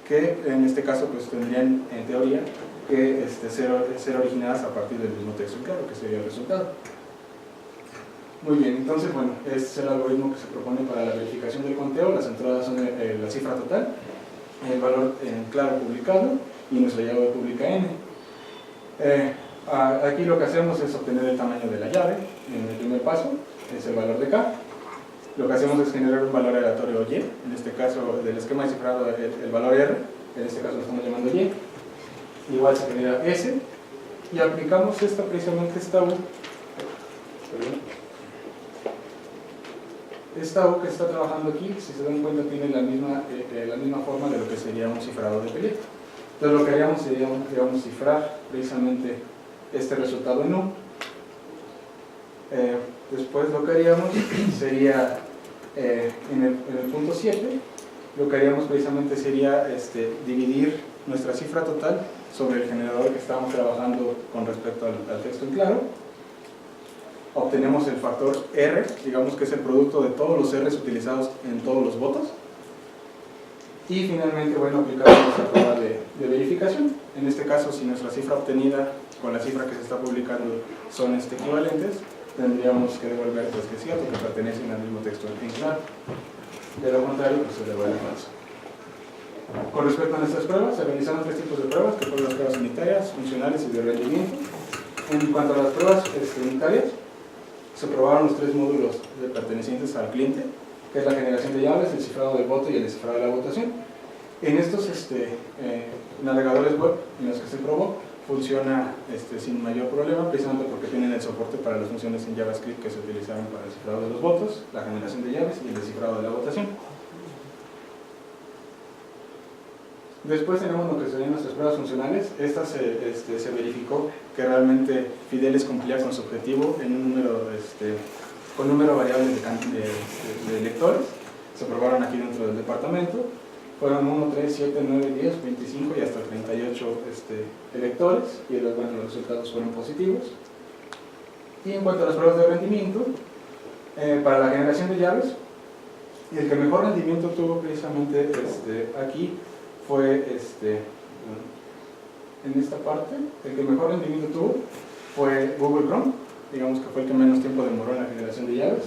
que en este caso pues tendrían en teoría que ser originadas a partir del mismo texto en claro, que sería el resultado. Muy bien, entonces bueno, este es el algoritmo que se propone para la verificación del conteo. Las entradas son la cifra total, el valor en claro publicado y nuestra llave pública N. Aquí lo que hacemos es obtener el tamaño de la llave. En el primer paso es el valor de K. Lo que hacemos es generar un valor aleatorio Y, en este caso del esquema de cifrado el valor R, en este caso lo estamos llamando Y. Igual se genera S y aplicamos precisamente esta U. Esta U que está trabajando aquí, si se dan cuenta, tiene la misma forma de lo que sería un cifrado de Pellet. Entonces lo que haríamos sería, digamos, cifrar precisamente este resultado en U. Después lo que haríamos sería, en el punto 7, lo que haríamos precisamente sería dividir nuestra cifra total sobre el generador que estábamos trabajando con respecto al texto en claro. Obtenemos el factor R, digamos que es el producto de todos los R's utilizados en todos los votos. Y finalmente, bueno, aplicamos nuestra prueba de verificación. En este caso, si nuestra cifra obtenida con la cifra que se está publicando son equivalentes, tendríamos que devolver pues, que es cierto, que pertenecen al mismo texto en claro. De lo contrario, pues se devuelve falso. Con respecto a nuestras pruebas, se realizaron 3 tipos de pruebas, que fueron las pruebas unitarias, funcionales y de rendimiento. En cuanto a las pruebas unitarias, se probaron los 3 módulos pertenecientes al cliente, que es la generación de llaves, el cifrado del voto y el descifrado de la votación. En estos navegadores web en los que se probó, funciona sin mayor problema, precisamente porque tienen el soporte para las funciones en JavaScript que se utilizaron para el cifrado de los votos, la generación de llaves y el descifrado de la votación. Después tenemos lo que serían nuestras pruebas funcionales. Estas se verificó que realmente Fidelis cumplía con su objetivo en un con número variable de lectores. Se probaron aquí dentro del departamento. Fueron 1, 3, 7, 9, 10, 25 y hasta 38 electores, y los resultados fueron positivos. Y en cuanto a las pruebas de rendimiento, para la generación de llaves, el que mejor rendimiento tuvo precisamente aquí fue en esta parte, el que mejor rendimiento tuvo fue Google Chrome, digamos que fue el que menos tiempo demoró en la generación de llaves,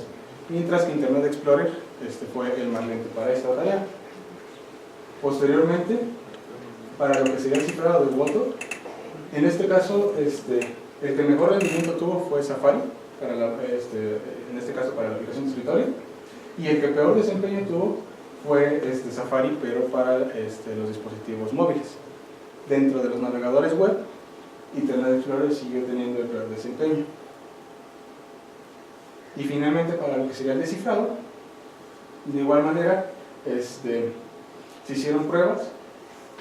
mientras que Internet Explorer fue el más lento para esta tarea. Posteriormente, para lo que sería el cifrado de voto, en este caso, el que mejor rendimiento tuvo fue Safari, en este caso para la aplicación de escritorio, y el que peor desempeño tuvo fue Safari, pero para los dispositivos móviles. Dentro de los navegadores web, Internet Explorer siguió teniendo el peor desempeño. Y finalmente, para lo que sería el descifrado, de igual manera, se hicieron pruebas.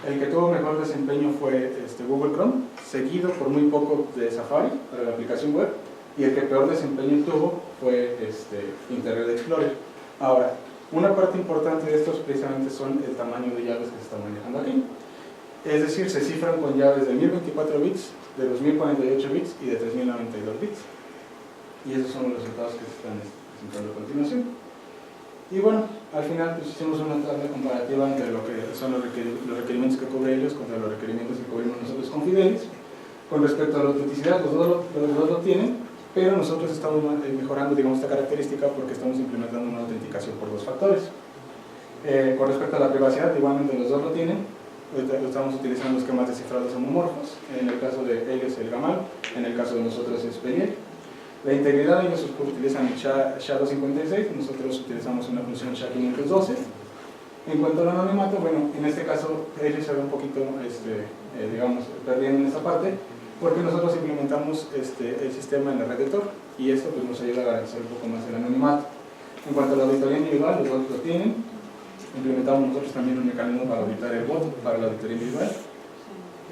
El que tuvo mejor desempeño fue Google Chrome, seguido por muy poco de Safari para la aplicación web, y el que peor desempeño tuvo fue Internet Explorer. Ahora, una parte importante de estos precisamente son el tamaño de llaves que se están manejando aquí. Es decir, se cifran con llaves de 1024 bits, de 2048 bits y de 3092 bits. Y esos son los resultados que se están presentando a continuación. Y bueno, al final pues hicimos una tabla comparativa entre lo que son los requerimientos que cubre ellos contra los requerimientos que cubrimos nosotros con Fidelis. Con respecto a la autenticidad, los dos lo tienen, pero nosotros estamos mejorando, digamos, esta característica porque estamos implementando una autenticación por dos factores. Con respecto a la privacidad, igualmente los dos lo tienen. Estamos utilizando esquemas de cifrados homomorfos, en el caso de ellos el Gamal, en el caso de nosotros es Peniel. La integridad, ellos utilizan SHA-256, nosotros utilizamos una función SHA-512. En cuanto al anonimato, bueno, en este caso ellos se ven un poquito, digamos, perdiendo en esta parte, porque nosotros implementamos el sistema en la red de Tor, y esto pues, nos ayuda a garantizar un poco más el anonimato. En cuanto a la auditoría individual, los dos lo tienen. Implementamos nosotros también un mecanismo para auditar el voto, para la auditoría individual.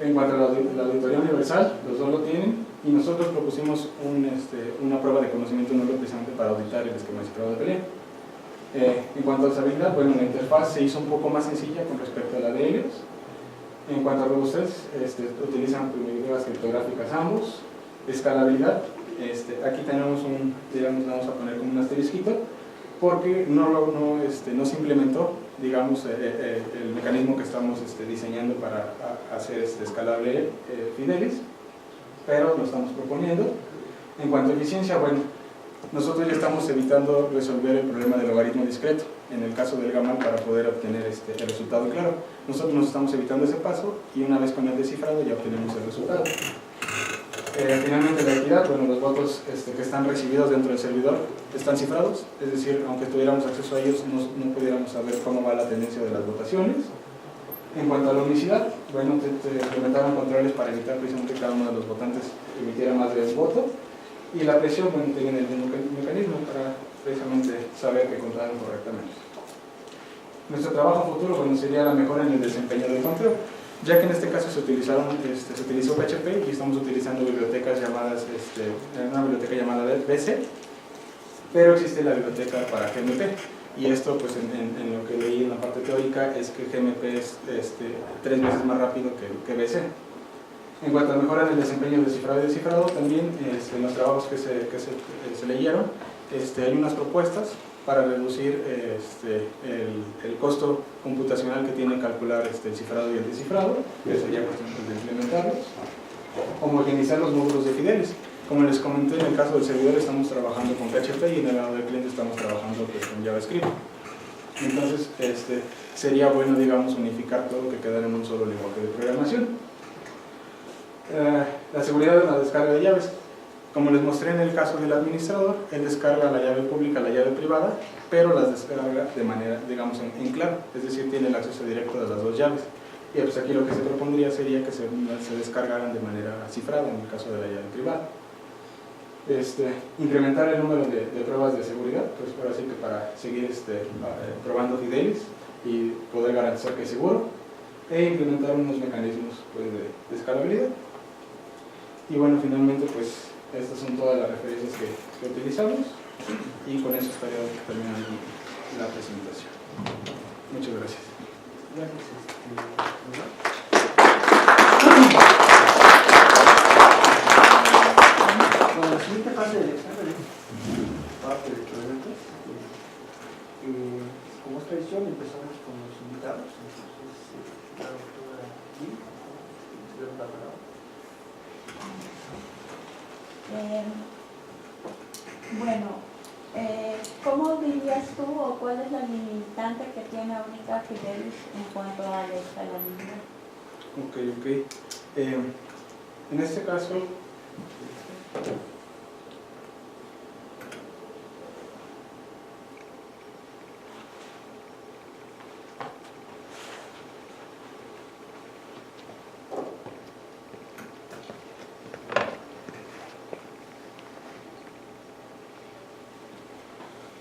En cuanto a la auditoría universal, los dos lo tienen, y nosotros propusimos una prueba de conocimiento nulo precisamente para auditar el esquema de cifrado de pelea. En cuanto a usabilidad, bueno, la interfaz se hizo un poco más sencilla con respecto a la de ellos. En cuanto a robustez, utilizan primitivas criptográficas ambos. Escalabilidad, aquí tenemos digamos, vamos a poner como un asterisquito, porque no se implementó, digamos, el mecanismo que estamos diseñando para hacer escalable Fidelis, pero lo estamos proponiendo. En cuanto a eficiencia, bueno, nosotros ya estamos evitando resolver el problema del logaritmo discreto, en el caso del Gamal, para poder obtener el resultado claro. Nosotros nos estamos evitando ese paso, y una vez con el descifrado ya obtenemos el resultado. Finalmente, la equidad, bueno, los votos que están recibidos dentro del servidor están cifrados, es decir, aunque tuviéramos acceso a ellos, no pudiéramos saber cómo va la tendencia de las votaciones. En cuanto a la unicidad, bueno, se implementaron controles para evitar precisamente que cada uno de los votantes emitiera más de un voto, y la presión, bueno, tienen el mismo mecanismo para precisamente saber que contaron correctamente. Nuestro trabajo futuro, bueno, sería la mejora en el desempeño del conteo, ya que en este caso se utilizó PHP y estamos utilizando bibliotecas llamadas, una biblioteca llamada BC, pero existe la biblioteca para GMP, y esto pues en lo que leí en la parte teórica es que GMP es 3 veces más rápido que BC. En cuanto a mejora en el desempeño de cifrado y descifrado, también en los trabajos que se leyeron, hay unas propuestas para reducir el costo computacional que tiene calcular el cifrado y el descifrado, que sería cuestión de implementarlos. Homogeneizar los módulos de Fidelis. Como les comenté, en el caso del servidor estamos trabajando con PHP, y en el lado del cliente estamos trabajando pues, con JavaScript. Entonces, sería bueno, digamos, unificar todo, que quedara en un solo lenguaje de programación. La seguridad de la descarga de llaves. Como les mostré en el caso del administrador, él descarga la llave pública, la llave privada, pero las descarga de manera, digamos, en claro, es decir, tiene el acceso directo de las dos llaves. Y pues aquí lo que se propondría sería que se descargaran de manera cifrada en el caso de la llave privada. Incrementar el número de pruebas de seguridad, pues ahora sí que para seguir probando Fidelis y poder garantizar que es seguro, e implementar unos mecanismos pues, de escalabilidad. Y bueno, finalmente pues estas son todas las referencias que utilizamos, y con eso estaría terminando la presentación. Muchas gracias. Bueno, la siguiente fase del examen es parte de preguntas. Como es tradición, empezamos con los invitados. Entonces, la doctora Gil, ¿se le da la palabra? Bueno, ¿cómo dirías tú o cuál es la limitante que tiene ahorita Fidelis en cuanto a la escalabilidad? Ok. En este caso,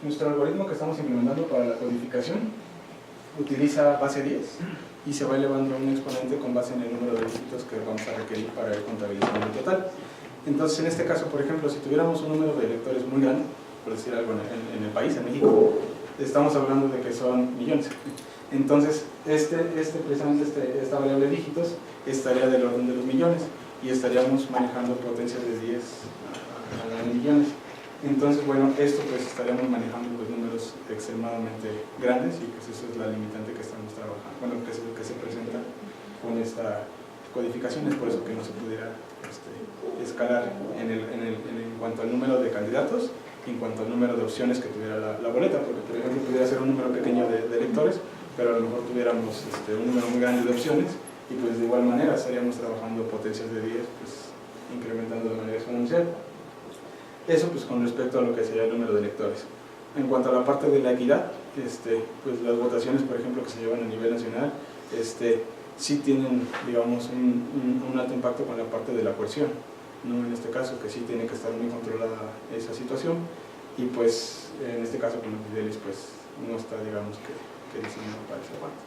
nuestro algoritmo que estamos implementando para la codificación utiliza base 10 y se va elevando un exponente con base en el número de dígitos que vamos a requerir para ir contabilizando el total. Entonces, en este caso, por ejemplo, si tuviéramos un número de lectores muy grande, por decir algo en el país, en México, estamos hablando de que son millones. Entonces, precisamente esta variable de dígitos estaría del orden de los millones y estaríamos manejando potencias de 10 a millones. Entonces, bueno, esto pues estaríamos manejando pues, números extremadamente grandes y pues eso es la limitante que estamos trabajando, bueno, que se presenta con esta codificación. Es por eso que no se pudiera escalar en cuanto al número de candidatos y en cuanto al número de opciones que tuviera la boleta, porque por ejemplo pudiera ser un número pequeño de electores, pero a lo mejor tuviéramos un número muy grande de opciones y pues de igual manera estaríamos trabajando potencias de 10, pues incrementando de manera exponencial. Eso pues con respecto a lo que sería el número de electores. En cuanto a la parte de la equidad, pues las votaciones, por ejemplo, que se llevan a nivel nacional, sí tienen, digamos, un alto impacto con la parte de la coerción, ¿no? En este caso, que sí tiene que estar muy controlada esa situación, y pues en este caso con los Fidelis, pues no está, digamos, que diseñado para esa parte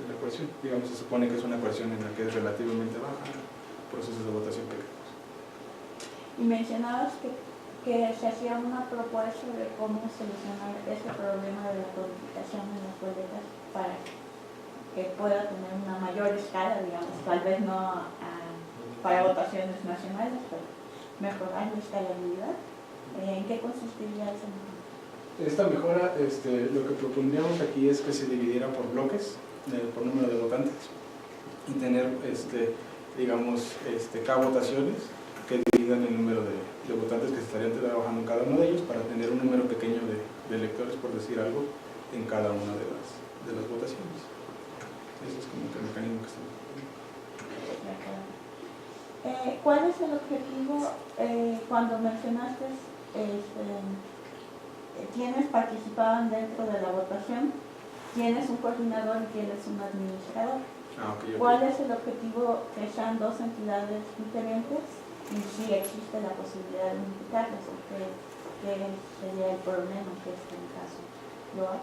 de la coerción. Digamos, se supone que es una coerción en la que es relativamente baja, procesos de votación pequeños. Y mencionabas que se hacía una propuesta de cómo solucionar este problema de la codificación en las boletas para que pueda tener una mayor escala, digamos, tal vez no para votaciones nacionales, pero mejorar la escalabilidad. ¿En qué consistiría esa mejora? Esta mejora, lo que propondríamos aquí es que se dividiera por bloques, por número de votantes, y tener, digamos, cada votaciones que dividan el número de votantes que se estarían trabajando en cada uno de ellos para tener un número pequeño de electores, por decir algo, en cada una de las votaciones. Ese es como el mecanismo que estamos poniendo. ¿Cuál es el objetivo cuando mencionaste tienes participaban dentro de la votación, tienes un coordinador y tienes un administrador? Okay. ¿Cuál es el objetivo que sean dos entidades diferentes? Y si existe la posibilidad de unificarlas, o qué sería el problema que es en el caso. ¿Lo hay?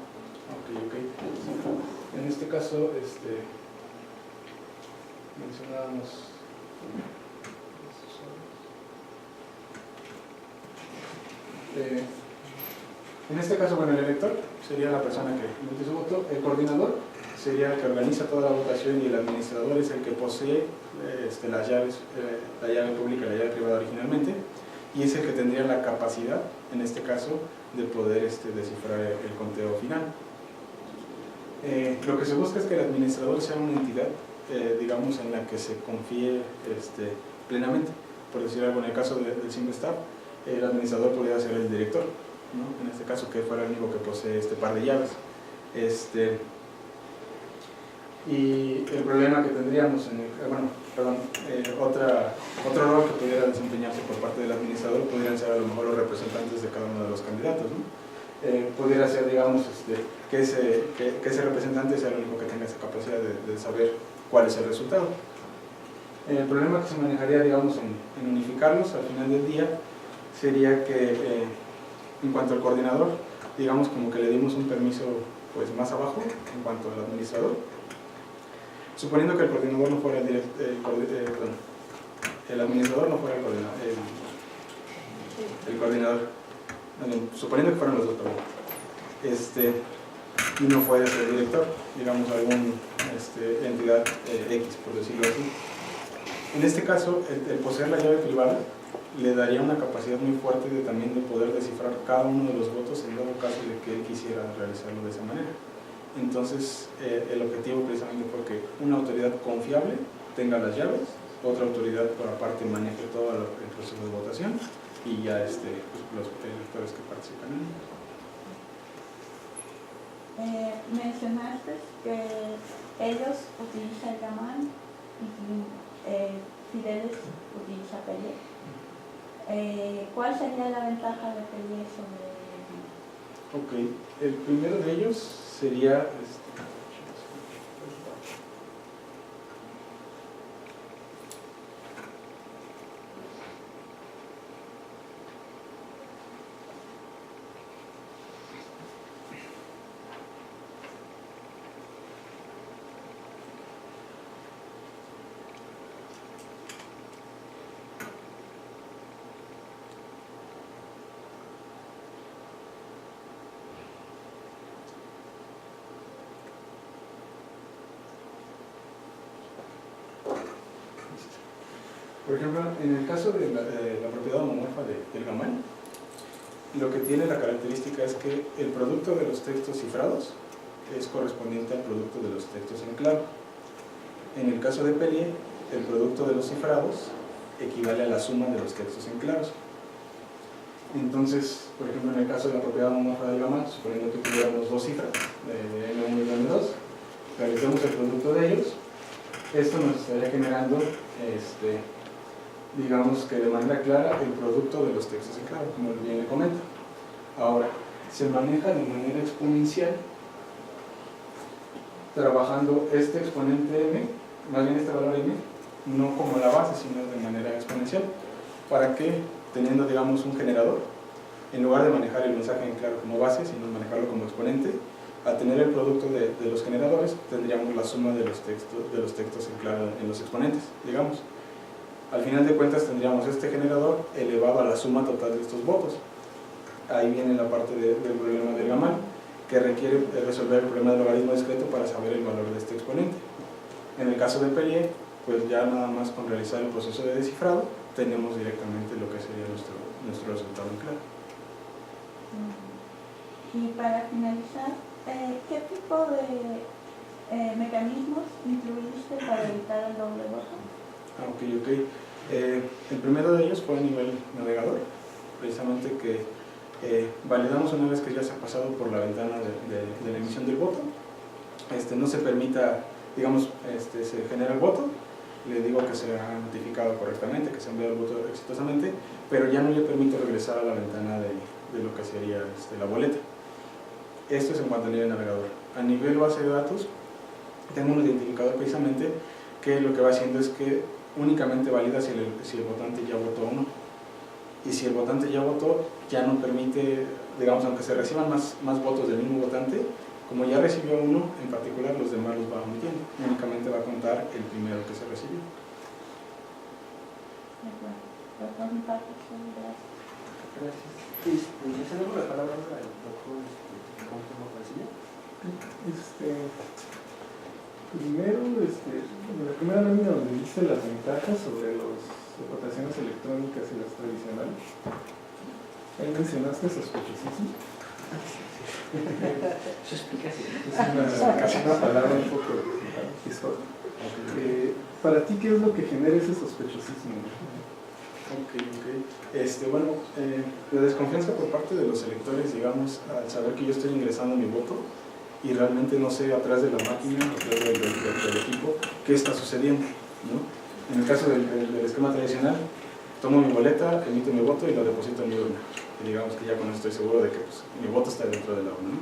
Ok. En este caso, mencionábamos en este caso, bueno, el elector sería la persona que emite su voto, el coordinador sería el que organiza toda la votación y el administrador es el que posee las llaves, la llave pública y la llave privada originalmente, y es el que tendría la capacidad, en este caso, de poder descifrar el conteo final. Lo que se busca es que el administrador sea una entidad, digamos, en la que se confíe plenamente. Por decir algo, en el caso del simple staff, el administrador podría ser el director, ¿no? En este caso, que fuera el único que posee este par de llaves. Y el problema que tendríamos, otro rol que pudiera desempeñarse por parte del administrador podrían ser a lo mejor los representantes de cada uno de los candidatos, ¿no? Pudiera ser, digamos, que ese representante sea el único que tenga esa capacidad de saber cuál es el resultado. El problema que se manejaría, digamos, en unificarlos al final del día sería que en cuanto al coordinador, digamos, como que le dimos un permiso pues más abajo en cuanto al administrador. Suponiendo que el coordinador no fuera el administrador no fuera el coordinador, suponiendo que fueran los dos, y no fuera el director, digamos alguna entidad X, por decirlo así. En este caso, el poseer la llave privada le daría una capacidad muy fuerte también de poder descifrar cada uno de los votos en dado caso de que él quisiera realizarlo de esa manera. Entonces, el objetivo precisamente fue que una autoridad confiable tenga las llaves, otra autoridad por aparte maneje todo el proceso de votación y ya pues, los lectores que participan en ellos. Mencionaste que ellos utilizan Gamal y Fidelis utiliza Pelé. ¿Cuál sería la ventaja de Pelé sobre Ok, el primero de ellos sería por ejemplo, en el caso de la propiedad homomorfa del Gamal, lo que tiene la característica es que el producto de los textos cifrados es correspondiente al producto de los textos en claro. En el caso de Pelé, el producto de los cifrados equivale a la suma de los textos en claros. Entonces, por ejemplo, en el caso de la propiedad homomorfa del Gamal, suponiendo que tuviéramos dos cifras, de M1 y M2, realizamos el producto de ellos, esto nos estaría generando digamos que de manera clara el producto de los textos en claro, como bien le comento. Ahora, se maneja de manera exponencial, trabajando este exponente m, más bien este valor m, no como la base, sino de manera exponencial, para que, teniendo, digamos, un generador, en lugar de manejar el mensaje en claro como base, sino manejarlo como exponente, al tener el producto de los generadores, tendríamos la suma de los textos en claro en los exponentes, digamos. Al final de cuentas tendríamos este generador elevado a la suma total de estos votos. Ahí viene la parte del problema del Gamal, que requiere resolver el problema del logaritmo discreto para saber el valor de este exponente. En el caso de Pelé, pues ya nada más con realizar el proceso de descifrado, tenemos directamente lo que sería nuestro resultado en claro. Y para finalizar, ¿qué tipo de mecanismos incluiste para evitar el doble voto? Ok. El primero de ellos fue a nivel navegador, precisamente que validamos una vez que ya se ha pasado por la ventana de la emisión del voto, no se permita, digamos, se genera el voto, le digo que se ha notificado correctamente, que se ha enviado el voto exitosamente, pero ya no le permite regresar a la ventana de lo que sería la boleta. Esto es en cuanto a nivel navegador. A nivel base de datos, tengo un identificador precisamente que lo que va haciendo es que únicamente valida si el votante ya votó o no. Y si el votante ya votó, ya no permite, digamos, aunque se reciban más votos del mismo votante, como ya recibió uno en particular, los demás los va omitiendo. Únicamente va a contar el primero que se recibió. Gracias. Le cedemos la palabra al doctor García. Primero, la primera lámina donde dice las ventajas sobre las votaciones electrónicas y las tradicionales, ahí mencionaste sospechosismo. Es una palabra un poco visual. Para ti, ¿qué es lo que genera ese sospechosismo? Bueno, la desconfianza por parte de los electores, digamos, al saber que yo estoy ingresando mi voto y realmente no sé atrás de la máquina, atrás del equipo, qué está sucediendo, ¿no? En el caso del esquema tradicional, tomo mi boleta, emito mi voto y lo deposito en mi urna. Y digamos que ya con eso estoy seguro de que pues, mi voto está dentro de la urna, ¿no?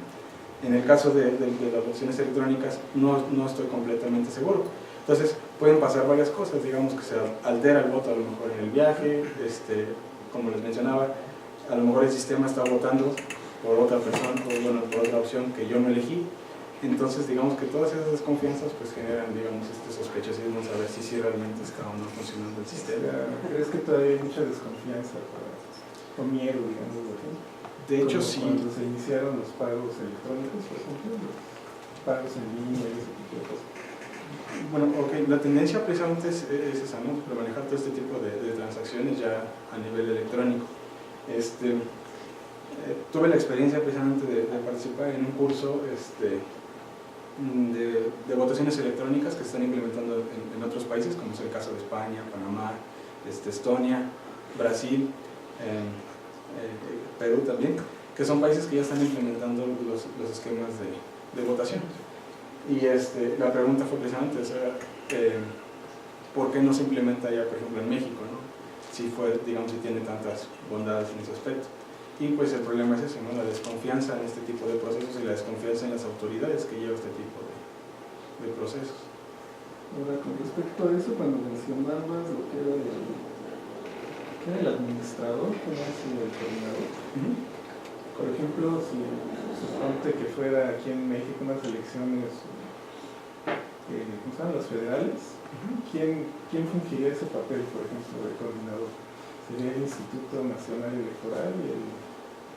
En el caso de las votaciones electrónicas, no estoy completamente seguro. Entonces, pueden pasar varias cosas, digamos que se altera el voto a lo mejor en el viaje, como les mencionaba, a lo mejor el sistema está votando por otra persona, por otra opción que yo no elegí. Entonces, digamos que todas esas desconfianzas pues generan, digamos, sospechosismo, saber si realmente está o no funcionando el sistema. ¿Crees que todavía hay mucha desconfianza o miedo, digamos, de hecho, sí. Cuando se iniciaron los pagos electrónicos, por ejemplo, los pagos en línea y ese tipo de cosas. Bueno, la tendencia precisamente es esa, ¿no? Para manejar todo este tipo de transacciones ya a nivel electrónico. Tuve la experiencia precisamente de participar en un curso de votaciones electrónicas que se están implementando en otros países, como es el caso de España, Panamá, Estonia, Brasil, Perú también, que son países que ya están implementando los esquemas de votación. Y la pregunta fue precisamente, o sea, ¿por qué no se implementa ya, por ejemplo, en México, ¿no? Si tiene tantas bondades en ese aspecto. Y pues el problema es ese, ¿no? La desconfianza en este tipo de procesos y la desconfianza en las autoridades que llevan este tipo de procesos. Ahora, con respecto a eso, cuando mencionabas lo que era el administrador, ¿cómo es el coordinador? Por ejemplo, si suponte que fuera aquí en México unas elecciones, ¿cómo se llaman? Las federales, ¿quién fungiría ese papel, por ejemplo, de coordinador? ¿Sería el Instituto Nacional Electoral y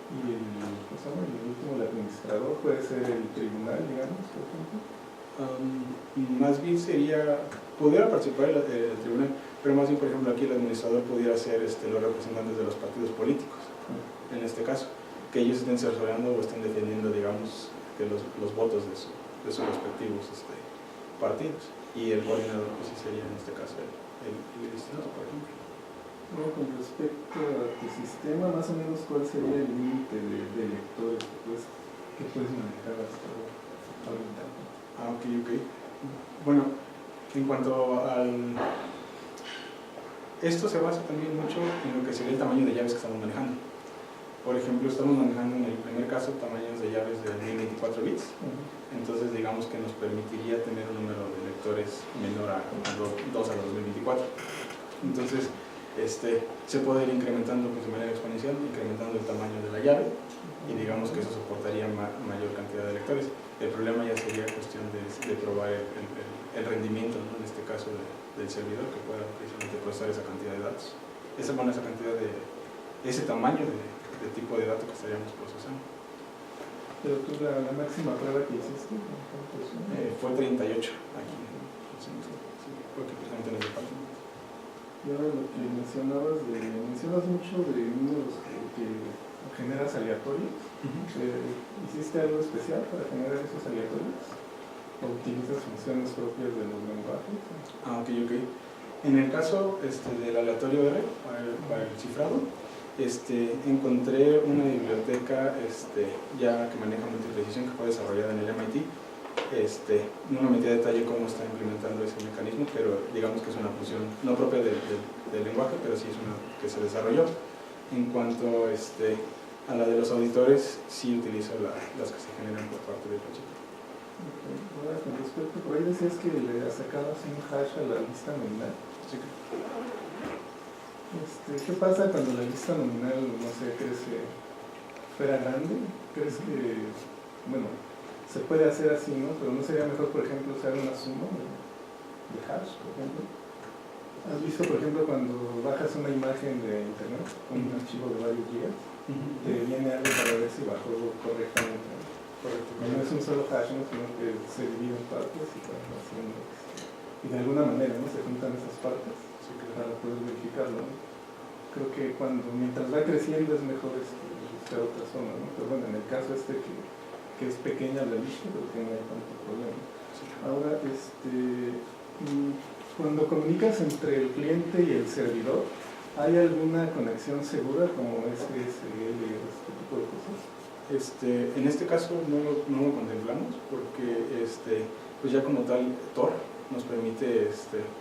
¿cómo se llama? El último, el administrador, puede ser el tribunal, digamos, por ejemplo? Más bien pudiera participar el tribunal, pero más bien, por ejemplo, aquí el administrador pudiera ser los representantes de los partidos políticos, en este caso, que ellos estén asesorando o estén defendiendo, digamos, que los votos de sus respectivos partidos. Y el coordinador, pues sí sería en este caso el distrito, por ejemplo. Bueno, con respecto a tu sistema, más o menos, ¿cuál sería el límite de electores que puedes manejar hasta ahorita? Ok. Bueno, en cuanto esto se basa también mucho en lo que sería el tamaño de llaves que estamos manejando. Por ejemplo, estamos manejando en el primer caso tamaños de llaves de 1024 bits. Entonces, digamos que nos permitiría tener un número de lectores menor a 2 a 2024. Entonces, se puede ir incrementando pues, de manera exponencial, incrementando el tamaño de la llave, y digamos que eso soportaría mayor cantidad de lectores. El problema ya sería cuestión de probar el rendimiento, ¿no? En este caso del servidor, que pueda precisamente procesar esa cantidad de datos, ese tamaño de tipo de datos que estaríamos procesando. Pero tú la máxima prueba que hiciste, fue 38 aquí en el centro, sí, fue aquí precisamente en el departamento. Y ahora lo que mencionas mucho de números que generas aleatorios. ¿Hiciste algo especial para generar esos aleatorios? ¿O utilizas funciones propias de los lenguajes? Ok. En el caso del aleatorio R, para el cifrado, encontré una biblioteca ya que maneja multiprecisión, que fue desarrollada en el MIT. No me metí a detalle cómo está implementando ese mecanismo, pero digamos que es una función no propia del lenguaje, pero sí es una que se desarrolló. En cuanto a la de los auditores, sí utilizo las que se generan por parte del proyecto. Okay. Ahora, con respecto, por ahí decías que le sacabas un hash a la lista nominal. Sí. ¿Qué pasa cuando la lista nominal, no sé, crees que fuera grande? ¿Crees que, bueno, se puede hacer así, ¿no? Pero no sería mejor, por ejemplo, usar una suma de hash, por ejemplo? ¿Has visto, por ejemplo, cuando bajas una imagen de internet, un archivo de varios gigas, te viene algo para ver si bajó correctamente, ¿no? Correcto. No es un solo hash, ¿no? Sino que se divide en partes y y de alguna manera, ¿no? Se juntan esas partes para poder verificarlo, ¿no? Creo que mientras va creciendo es mejor buscar otra zona, ¿no? Pero bueno, en el caso que es pequeña la lista, creo que no hay tanto problema. Ahora, cuando comunicas entre el cliente y el servidor, ¿hay alguna conexión segura como SSL y este tipo de cosas? En este caso no lo contemplamos porque pues ya como tal Tor nos permite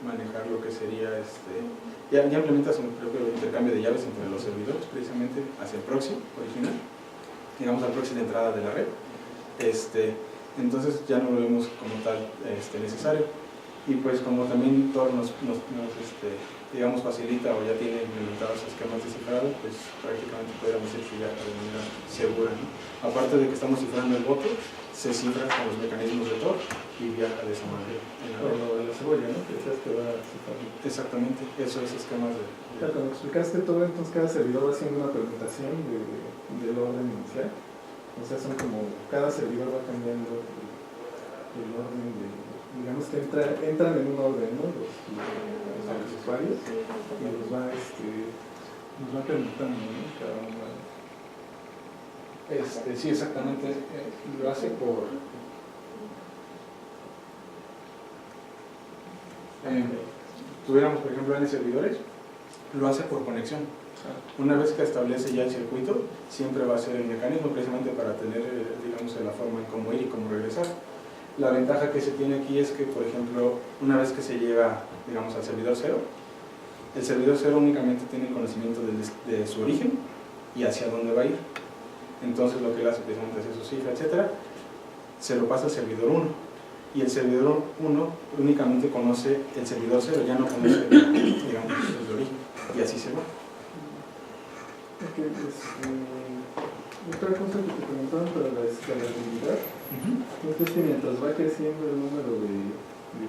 manejar lo que sería ya implementas un propio intercambio de llaves entre los servidores precisamente hacia el proxy original, digamos al proxy de entrada de la red. Entonces ya no lo vemos como tal necesario, y pues como también Tor nos digamos facilita o ya tiene implementados esquemas de cifrado, pues prácticamente podríamos decir que ya de manera segura, ¿no? Aparte de que estamos cifrando el voto, se cifra con los mecanismos de Tor y viaja de esa manera en la red. Lo de la cebolla, ¿no? Que decías que va a cifrar. Exactamente, eso es esquemas de... Cuando explicaste todo, entonces cada servidor va haciendo una presentación del orden inicial. O sea, son como, cada servidor va cambiando el orden digamos que entran en un orden, ¿no? Los usuarios, y nos va permitiendo, ¿no? Cada uno. Sí, exactamente, lo hace por... tuviéramos, por ejemplo, N servidores, lo hace por conexión. Una vez que establece ya el circuito, siempre va a ser el mecanismo precisamente para tener, digamos, la forma en cómo ir y cómo regresar. La ventaja que se tiene aquí es que, por ejemplo, una vez que se llega, digamos, al servidor cero, el servidor cero únicamente tiene el conocimiento de su origen y hacia dónde va a ir. Entonces lo que él hace precisamente es su cifra, etcétera, se lo pasa al servidor 1. Y el servidor 1 únicamente conoce el servidor 0, ya no conoce, digamos, el origen. Y así se va. Okay, otra cosa que te preguntaban para la escalabilidad, es que mientras va creciendo el número de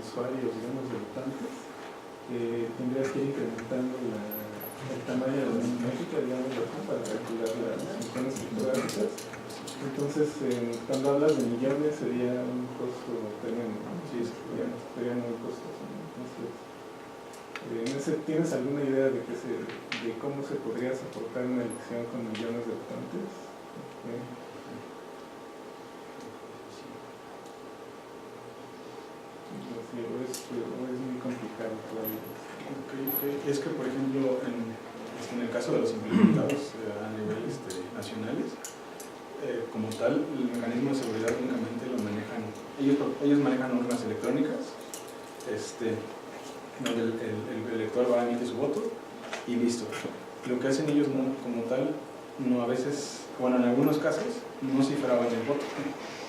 usuarios, digamos, de habitantes, tendrías que ir incrementando el tamaño de la métrica, digamos, para calcular las funciones criptográficas. Entonces, cuando hablas de millones sería un costo tremendo, sí, sería muy costoso. Entonces, ¿tienes alguna idea de cómo se podría soportar una elección con millones de habitantes? Es muy complicado todavía. Es que, por ejemplo, en el caso de los implementados a nivel nacionales, como tal, el mecanismo de seguridad únicamente lo manejan, ellos manejan urnas electrónicas, donde el elector va a emitir su voto y listo. Lo que hacen ellos como tal, no a veces, bueno, en algunos casos, no cifraban el voto,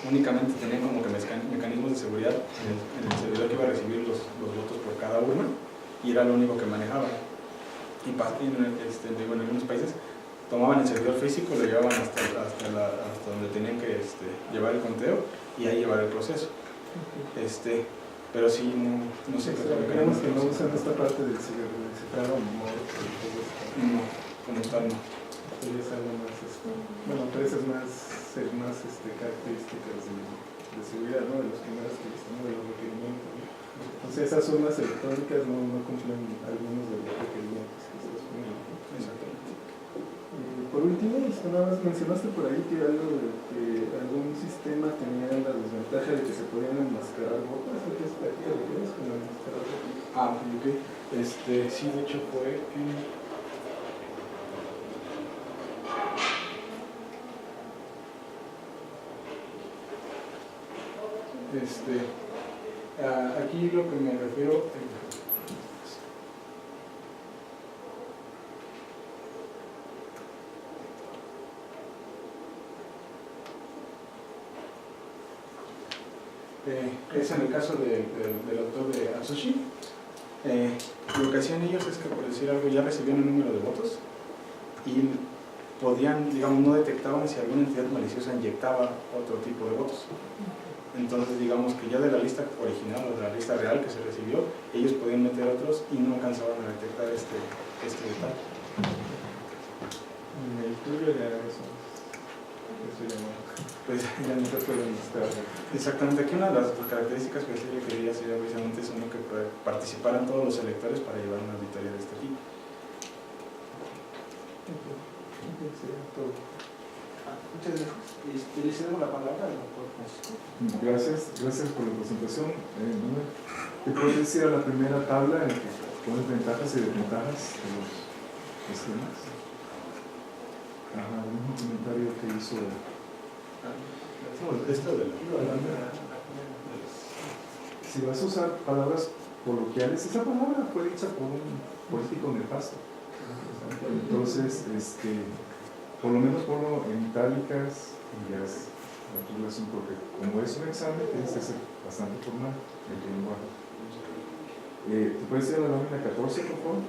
únicamente tenían como que mecanismos de seguridad en el servidor que iba a recibir los votos por cada urna, y era lo único que manejaban. Y en algunos países tomaban el servidor físico, lo llevaban hasta donde tenían que llevar el conteo y ahí llevar el proceso. Pero sí, no sé. Creemos que no usan esta parte del cifrado modo. No, como tal no. Es algo más, empresas más características de seguridad, ¿no? De los primeros que están de los requerimientos, ¿no? Entonces esas urnas electrónicas no cumplen algunos de los requerimientos que se les ponen. Exactamente. Por último, nada más mencionaste por ahí que algún sistema tenía la desventaja de que se podían enmascarar botas. ¿Qué es aquí? ¿Qué es como enmascarar botas? Ok. Sí, de hecho fue aquí lo que me refiero es en el caso del autor de Atsushi. Lo que hacían ellos es que, por decir algo, ya recibían un número de votos y podían, digamos, no detectaban si alguna entidad maliciosa inyectaba otro tipo de votos. Entonces, digamos que ya de la lista original o de la lista real que se recibió, ellos podían meter otros y no alcanzaban a detectar este detalle. El tuyo era eso llamó. Pues ya no se pueden estar. Exactamente, aquí una de las características que yo quería hacer precisamente es que participaran todos los electores para llevar una auditoría de este tipo. Muchas gracias. Le cedemos la palabra al doctor Francisco. Gracias por la presentación. ¿Te puedes decir a la primera tabla en que pones ventajas y desventajas de los esquemas? El mismo comentario que hizo si vas a usar palabras coloquiales, esa palabra fue dicha por un político nefasto. Entonces, por lo menos ponlo en itálicas y ya es la titulación, porque como es un examen, tienes que ser bastante formal en tu lenguaje. ¿Te puedes ir a la lámina 14, por favor?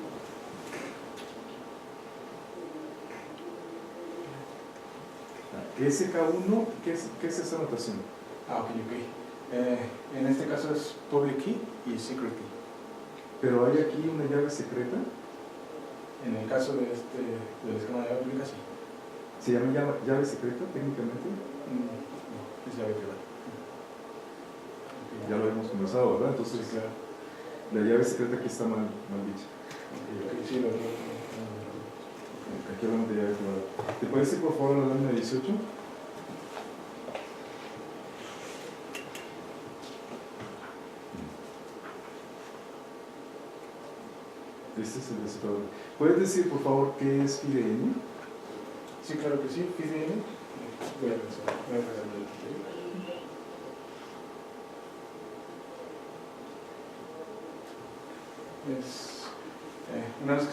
SK1, ¿qué es esa notación? Ok. En este caso es public key y secret key. ¿Pero hay aquí una llave secreta? En el caso del esquema de llave pública, sí. ¿Se llama llave secreta técnicamente? No, es llave privada. Ya lo hemos conversado, ¿verdad? Entonces, Sí, claro. La llave secreta aquí está mal dicha. Sí, Aquí hablamos de llave privada. ¿Te puedes ir por favor a la lámina 18? Este es el descifrador. ¿Puedes decir, por favor, qué es FIDN? Sí, claro que sí, FIDN. Voy a regarlo el es una vez que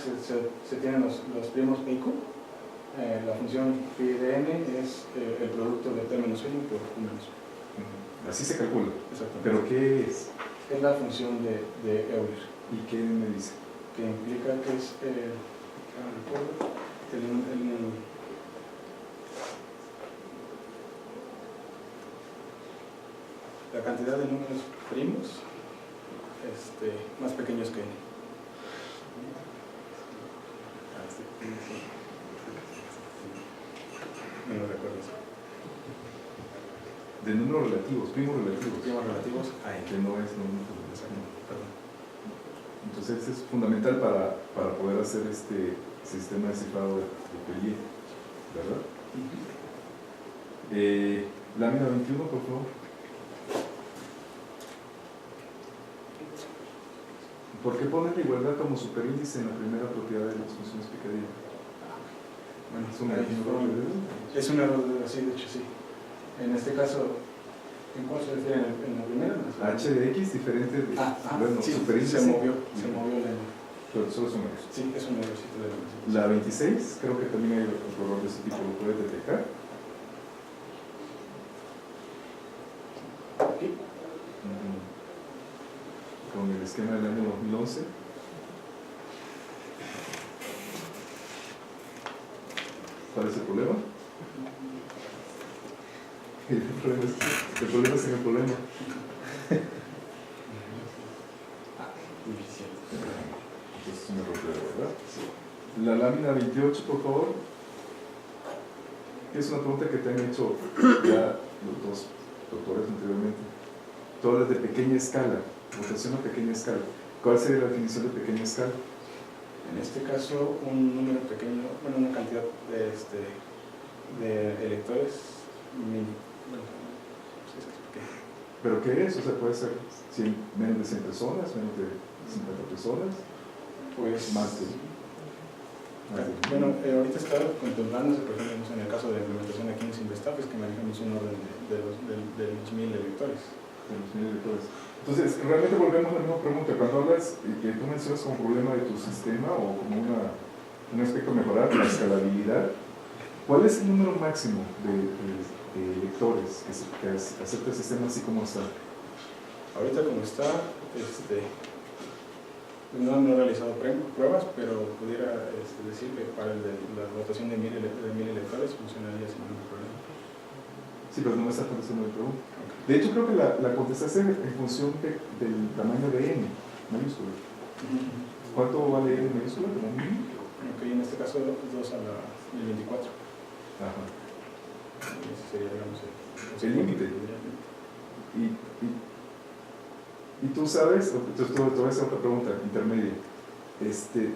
se tienen los primos PICO, la función FIDN es el producto de P menos 1 por Q menos 1. Así se calcula. Exactamente. ¿Pero qué es? Es la función de Euler, ¿Y qué me dice? que implica que es la cantidad de números primos más pequeños que n. No lo recuerdo. De números relativos, primos relativos. Primos relativos a n. Que no es número. Perdón. Entonces es fundamental para poder hacer este sistema de cifrado de Pellier, ¿verdad? Lámina 21, por favor. ¿Por qué ponen la igualdad como superíndice en la primera propiedad de las funciones picadillo? Bueno, ¿Es un error de dedo? es un error de dedo, sí, de hecho sí. En este caso, ¿en cuál se refiere? ¿En la primera? H de X diferente de... bueno, sí, superíndice. se movió la... Pero solo es un error. Sí, es un errorcito de la... La 26, creo que también hay otro error de ese tipo, ¿lo puedes detectar? Aquí. Con el esquema del año 2011. ¿Cuál es el problema? El problema es en el problema. Entonces es un error de dedo, ¿verdad? La lámina 28, por favor. Es una pregunta que te han hecho ya los dos doctores anteriormente. Todas las de pequeña escala, rotación a pequeña escala. ¿Cuál sería la definición de pequeña escala? En este caso, un número pequeño, bueno, una cantidad de electores mínimo. Bueno, sí, es pequeño. ¿Pero qué es? O sea, puede ser menos de 100 personas, menos de 50 personas, Pues, más de... Bueno, ahorita está contemplándose, por ejemplo, en el caso de la implementación aquí en Simvestaf, es que manejamos un orden de los 1000 electores. Entonces, realmente volvemos a la misma pregunta. Cuando hablas, que tú mencionas como problema de tu sistema o como un aspecto a mejorar, la escalabilidad, ¿cuál es el número máximo de electores que acepta el sistema así como está? Ahorita como está, no he realizado pruebas, pero pudiera decir que para la rotación de 1000 electores funcionaría sin ningún problema. Sí, pero no me está contestando mi pregunta. De hecho, creo que la contestaste en función del tamaño de n mayúscula. ¿Cuánto vale n mayúscula como mínimo? Ok, en este caso 2 a la 1024. Ajá. Ese sería, digamos, el límite. Y tú sabes, te voy a hacer otra pregunta intermedia.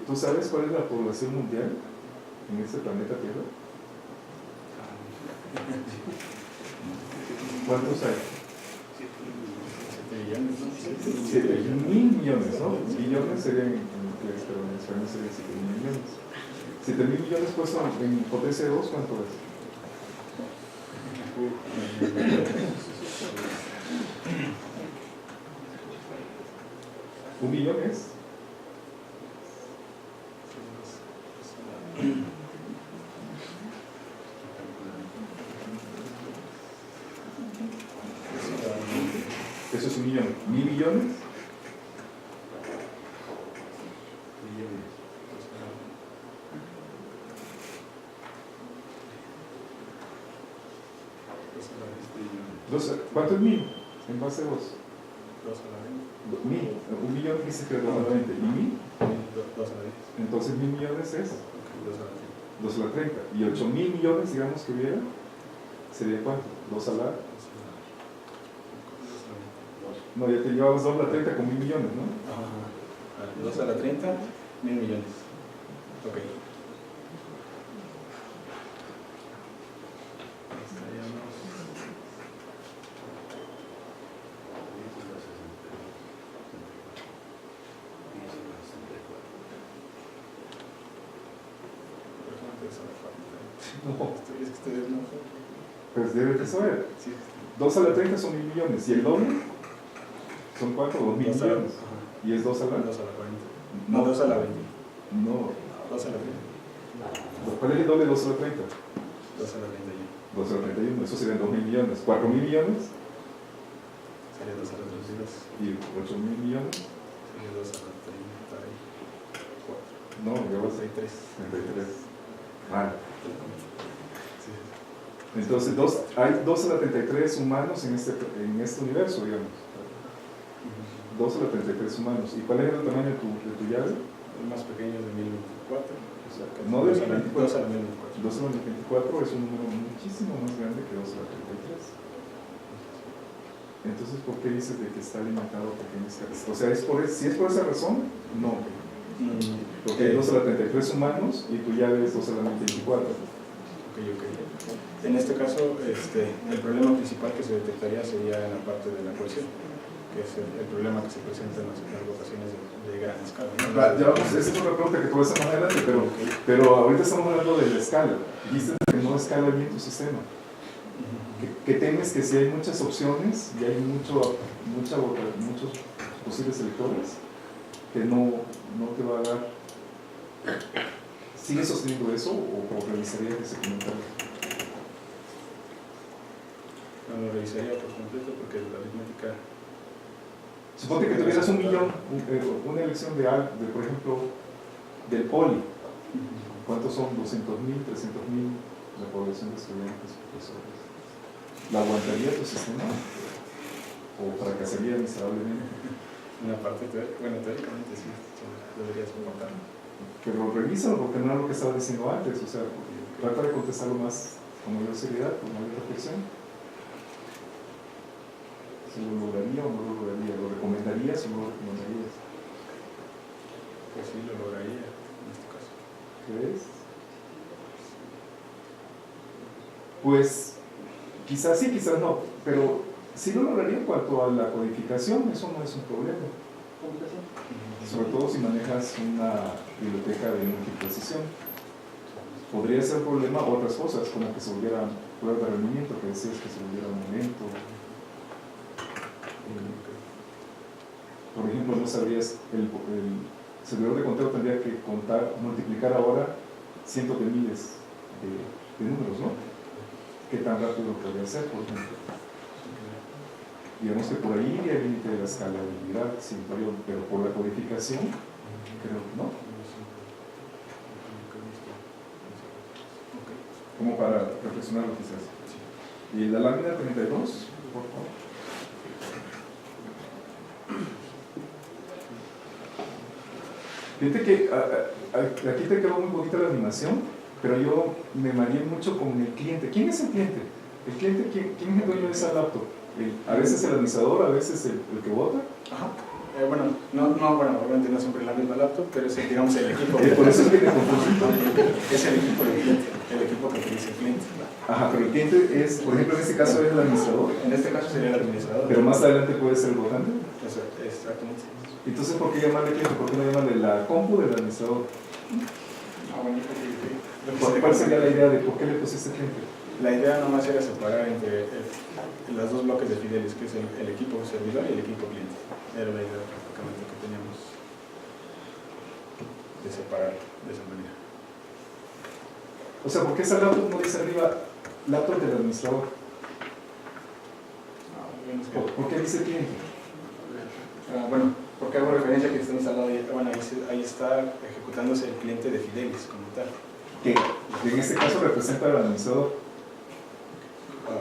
¿Tú sabes cuál es la población mundial en este planeta Tierra? ¿Cuántos hay? 7 millones, ¿no? 7.000 millones, ¿no? Billones serían en inglés, pero en español serían 7.000 millones. 7.000 millones puesto en potencia de 2, ¿cuánto es? ¿1 billón es? Eso es 1 millón. ¿1.000 millones? ¿Cuánto es 1.000? En base a 2. 2 a la 20. 1.000. 1 millón dice que es 2 a la 20. ¿Y 1.000? 2 a la 10. Entonces 1.000 millones es 2 a la 30. 2 a la 30. Y 8.000 millones, digamos que hubiera, ¿sería cuánto? 2 a la... No, ya te llevabas 2 a la 30 con 1.000 millones, ¿no? Ajá. 2 a la 30, 1.000 millones. Ok. No, Es que ustedes no. pues debes de saber. Sí. 2 a la 30 son 1.000 millones. ¿Y el doble? ¿Son cuánto? 2.000 millones. ¿Y es 2 a la? 2 a la 40. No, 2 a la 20. No. 2 a la 30. ¿Cuál es el doble de 2 a la 30? 2 a la 31. 2 a la 31. Eso serían 2.000 millones. 4.000 millones Sería 2 a la 32. y 8.000 millones. Sería 2 a la 34. No, ya vas a 33. 33. Vale. Sí. Entonces, hay 2 a la 33 humanos en este universo, digamos. 2 a la 33 humanos. ¿Y cuál es el tamaño de tu llave? El más pequeño es de 1024. O sea, No de 2 a la 1024. 2 a la 1024. 2 a la 24 es un número muchísimo más grande que 2 a la 33. Entonces, ¿por qué dices de que está alimentado por pequeñas escalas? O sea, si es por esa razón, no. Porque hay 2 a la 33 humanos y tu llave es 2 a la 24. Ok. En este caso, el problema principal que se detectaría sería en la parte de la cohesión, que es el problema que se presenta en las rotaciones de gran escala, ¿no? Ya vamos, esa es otra pregunta que tú vas a más adelante, pero ahorita estamos hablando de la escala. Dijiste que no escala bien tu sistema. Que temes que si hay muchas opciones y hay muchos posibles selectores, que no te va a dar. ¿Sigues sosteniendo eso o revisaría que se comentara? No lo revisaría por completo porque la aritmética. Suponte que tuvieras 1 millón, una elección por ejemplo, del poli. ¿Cuántos son? 200.000, 300.000 la población de estudiantes, profesores. ¿La aguantaría tu sistema? ¿O fracasaría miserablemente? Una parte teóricamente sí, debería soportar. Pero revísalo porque no era lo que estaba diciendo antes, o sea, trata de contestarlo más con mayor seriedad, con mayor reflexión. ¿Se lo lograría o no lo lograría? ¿Lo recomendarías o no lo recomendarías? Pues sí, lo lograría en este caso. ¿Crees? Pues quizás sí, quizás no, pero sí lo lograría en cuanto a la codificación, eso no es un problema. Sobre todo si manejas una biblioteca de multiprecisión. Podría ser problema otras cosas, como que se volviera pruebas de rendimiento, que decías que se volviera un momento. Por ejemplo, no sabrías, el servidor de conteo tendría que multiplicar ahora cientos de miles de números, ¿no? ¿Qué tan rápido podría ser, por ejemplo? Digamos que por ahí iría el límite de la escalabilidad, pero por la codificación, creo que no. Como para reflexionarlo quizás. Y la lámina 32, por favor. Fíjate que aquí te quedó muy bonita la animación, pero yo me mareé mucho con el cliente. ¿Quién es el cliente? ¿El cliente quién es el dueño de esa laptop? A veces el administrador, a veces el que vota. Ajá. Bueno, obviamente no siempre la misma laptop, pero es digamos el equipo. Por eso es que te confundo. Es el equipo del cliente, el equipo que utiliza el cliente. Ajá, pero el cliente es, por ejemplo, en este caso es el administrador. En este caso sería el administrador. Pero más adelante puede ser el votante. Exactamente. Entonces, ¿por qué llamarle cliente? ¿Por qué no llamarle la compu del administrador? ¿Cuál sería la idea de por qué le pusiste cliente? La idea nomás era separar entre los dos bloques de Fidelis, que es el equipo servidor y el equipo cliente. Era la idea prácticamente que teníamos de separar de esa manera. O sea, ¿por qué esa laptop no dice arriba laptop del administrador? ¿Por qué dice cliente? Bueno, porque hago referencia a que está instalado, bueno, ahí está ejecutándose el cliente de Fidelis como tal. Que en este caso representa al administrador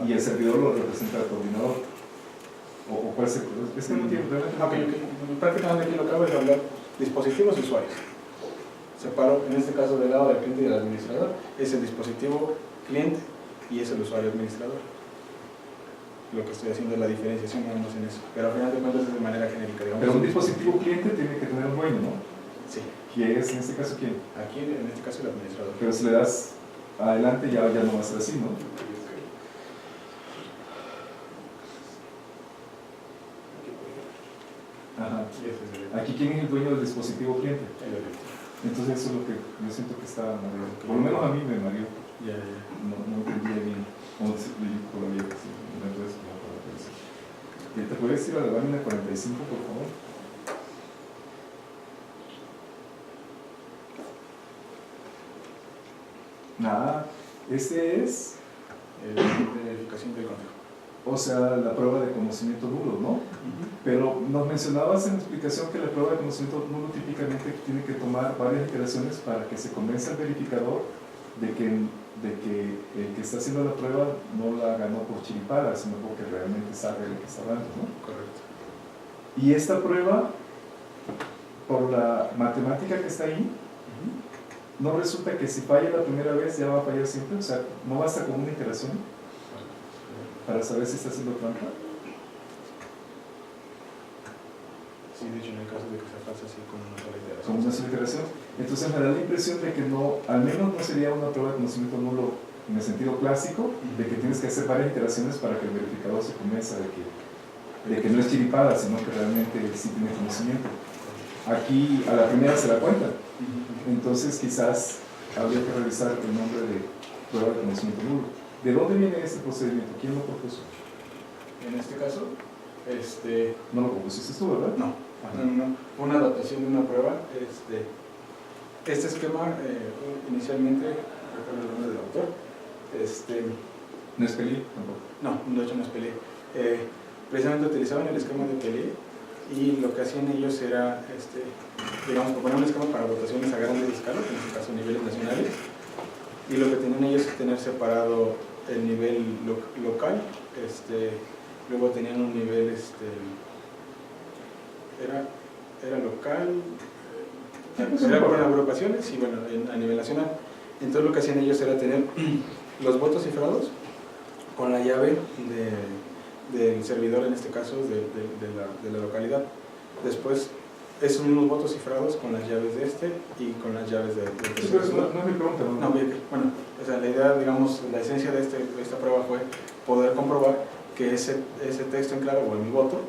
y el servidor lo representa al coordinador. ¿O cuál es el? Es que no entiendo. Prácticamente aquí lo que hago es hablar dispositivos y usuarios. Separo, en este caso, del lado del cliente y del administrador, es el dispositivo cliente y es el usuario administrador. Lo que estoy haciendo es la diferenciación, digamos, en eso. Pero al final de cuentas es de manera genérica, digamos. Pero un dispositivo cliente tiene que tener un dueño, ¿no? Sí. ¿Quién es en este caso quién? Aquí, en este caso, el administrador. Pero si le das adelante ya no va a ser así, ¿no? Ajá. Aquí, ¿quién es el dueño del dispositivo cliente? Entonces eso es lo que yo siento que está mareado. Por lo menos a mí me mareó. Ya. No entendía bien cómo se todavía, si no me puedes como para pensar. ¿Te puedes ir a la lámina 45, por favor? Nada, este es, De verificación del conejo. o sea, la prueba de conocimiento nulo, ¿no? Pero nos mencionabas en la explicación que la prueba de conocimiento nulo típicamente tiene que tomar varias iteraciones para que se convenza al verificador de que el que está haciendo la prueba no la ganó por chiripada, sino porque realmente sabe lo que está dando, ¿no? Correcto. Y esta prueba, por la matemática que está ahí, no resulta que si falla la primera vez ya va a fallar siempre, o sea, no basta con una iteración para saber si está haciendo trampa. Sí, de hecho, en el caso de que sea falsa, sí, con una sola iteración. Como una sola iteración. Entonces me da la impresión de que no, al menos no sería una prueba de conocimiento nulo en el sentido clásico, de que tienes que hacer varias iteraciones para que el verificador se convenza de que no es chiripada, sino que realmente sí tiene conocimiento. Aquí a la primera se da cuenta. Entonces quizás habría que revisar el nombre de prueba de conocimiento nulo. ¿De dónde viene este procedimiento? ¿Quién lo propuso? En este caso, No lo propusiste tú, ¿verdad? no, fue una adaptación de una prueba. Este esquema, inicialmente, recuerdo el nombre del autor, No es Pelí tampoco. no, de hecho no es Pelé. Precisamente utilizaban el esquema de Pelé y lo que hacían ellos era, digamos, proponer un esquema para votaciones a grandes escalas, en este caso niveles nacionales, y lo que tenían ellos es tener separado el nivel local, luego tenían un nivel, era local, era por agrupaciones y bueno, a nivel nacional. Entonces lo que hacían ellos era tener los votos cifrados con la llave del servidor, en este caso de la localidad. Después esos mismos votos cifrados con las llaves de y con las llaves de Sí, pero eso no es mi pregunta, ¿no? no, bien, bueno, o sea, la idea, digamos, la esencia de esta prueba fue poder comprobar que ese texto en claro o en mi voto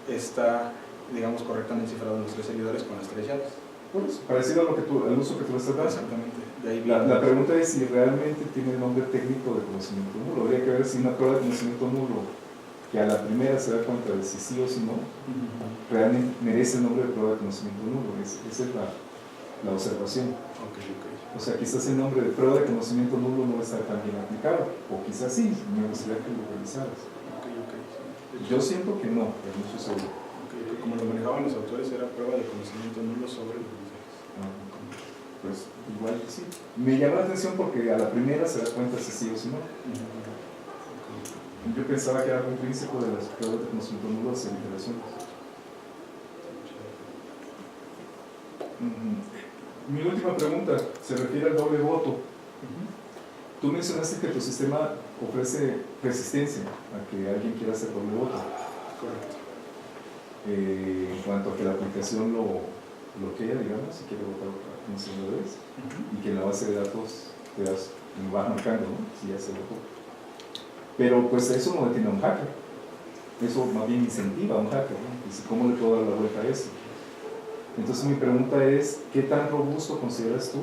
está, digamos, correctamente cifrado en los tres servidores con las tres llaves. Por eso, parecido a al uso que tú le estás dando. Exactamente. De ahí La pregunta es si realmente tiene el nombre técnico de conocimiento nulo. Habría que ver si una prueba de conocimiento nulo, que a la primera se da cuenta de si sí o si no, realmente merece el nombre de prueba de conocimiento nulo. Esa es la observación. O sea, quizás el nombre de prueba de conocimiento nulo no está tan bien aplicado, o quizás sí, me gustaría que lo revisaras. Sí. Yo siento que no, pero no estoy seguro. Como lo manejaban los autores, era prueba de conocimiento nulo sobre los mensajes. Pues igual que sí. Me llama la atención porque a la primera se da cuenta si sí o si no. Yo pensaba que era algo intrínseco de las pruebas de conocimiento nulo hacer iteraciones. Mi última pregunta se refiere al doble voto. Tú mencionaste que tu sistema ofrece resistencia a que alguien quiera hacer doble voto. Correcto. En cuanto a que la aplicación lo bloquea, digamos, si quiere votar una segunda vez, y que en la base de datos te vas marcando, ¿no? Si ya se votó. Pero pues eso no detiene a un hacker. Eso más bien incentiva a un hacker, ¿no? Dice, ¿cómo le puedo dar la vuelta a eso? Entonces mi pregunta es, ¿qué tan robusto consideras tú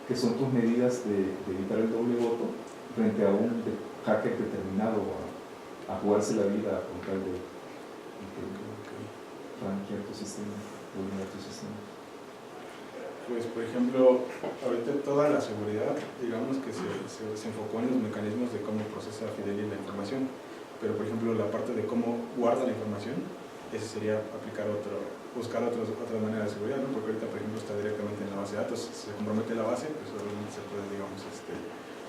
que son tus medidas de evitar el doble voto frente a un hacker determinado a jugarse la vida con tal de franquear tu sistema, vulnerar tu sistema? Pues, por ejemplo, ahorita toda la seguridad, digamos que se enfocó en los mecanismos de cómo procesa Fidelis la información, pero por ejemplo la parte de cómo guarda la información, ese sería buscar otras maneras de seguridad, ¿no? Porque ahorita, por ejemplo, está directamente en la base de datos, si se compromete la base, pues obviamente se puede, digamos,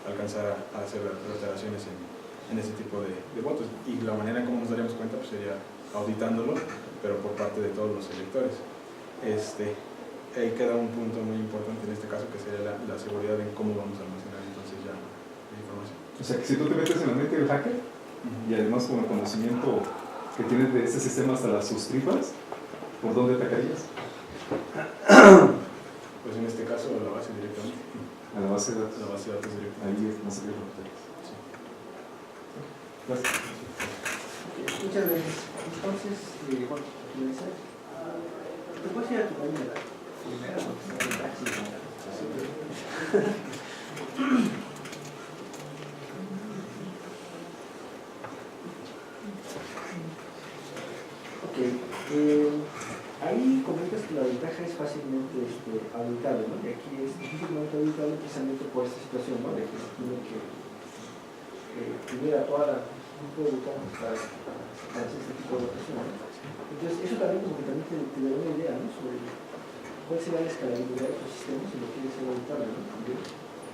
alcanzar a hacer alteraciones en ese tipo de votos, y la manera en cómo nos daríamos cuenta pues sería auditándolo, pero por parte de todos los electores. Ahí queda un punto muy importante en este caso, que sería la seguridad en cómo vamos a almacenar entonces ya la información. O sea, que si tú te metes en la mente del hacker, y además con el conocimiento que tienes de ese sistema hasta sus tripas, ¿por dónde atacarías? Pues en este caso la base directamente. A la base de datos. La base de datos directamente. Ahí es más seguro. Sí. Gracias. Muchas gracias. Entonces, bueno, finalizar. ¿Te puedes ir a tu baño de la primera? Ahí comentas que la ventaja es fácilmente auditable, ¿no? Y aquí es difícilmente auditable precisamente por esta situación, ¿no? De que se tiene que tener a toda la grupo de votantes para hacer este tipo de votación, ¿no? Entonces, eso también como que también te da una idea, ¿no? Sobre cuál será la escalabilidad de los sistemas y lo que es auditable, ¿no? También.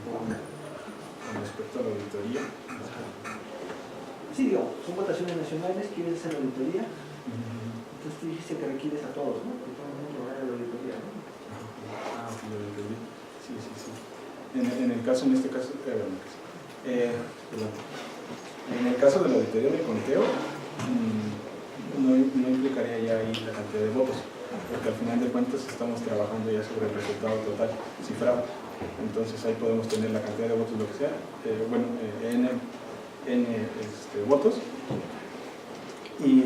Con respecto a la auditoría. Sí, digamos, son votaciones nacionales, quieres hacer la auditoría, entonces tú dijiste que requieres a todos, ¿no? Que todo el mundo haga la auditoría, ¿no? Ah, sí, lo entendí. Sí, sí, sí. En el caso, en este caso, perdón. En el caso de la auditoría de conteo, no implicaría ya ahí la cantidad de votos, porque al final de cuentas estamos trabajando ya sobre el resultado total cifrado. Entonces ahí podemos tener la cantidad de votos, lo que sea, votos, y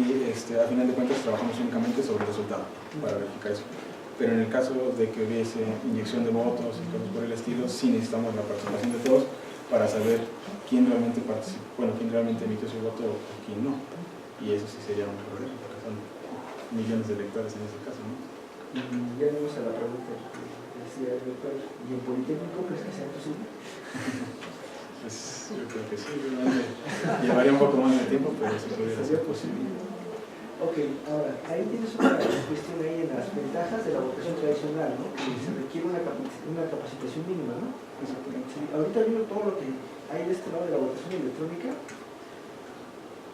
a final de cuentas trabajamos únicamente sobre el resultado para verificar eso. Pero en el caso de que hubiese inyección de votos y cosas por el estilo, sí necesitamos la participación de todos para saber quién realmente quién realmente emitió su voto o quién no. Y eso sí sería un problema, porque son millones de electores en ese caso, ¿no? Y ya vamos a la pregunta que decía el doctor, ¿y en Politécnico crees que sea posible? Pues yo creo que sí, llevaría un poco más de tiempo, pero sí podría ser posible. Ok, ahora, ahí tienes una cuestión ahí en las ventajas de la votación tradicional, ¿no? Que se requiere una capacitación mínima, ¿no? Sí, ahorita viendo todo lo que hay de este lado de la votación electrónica,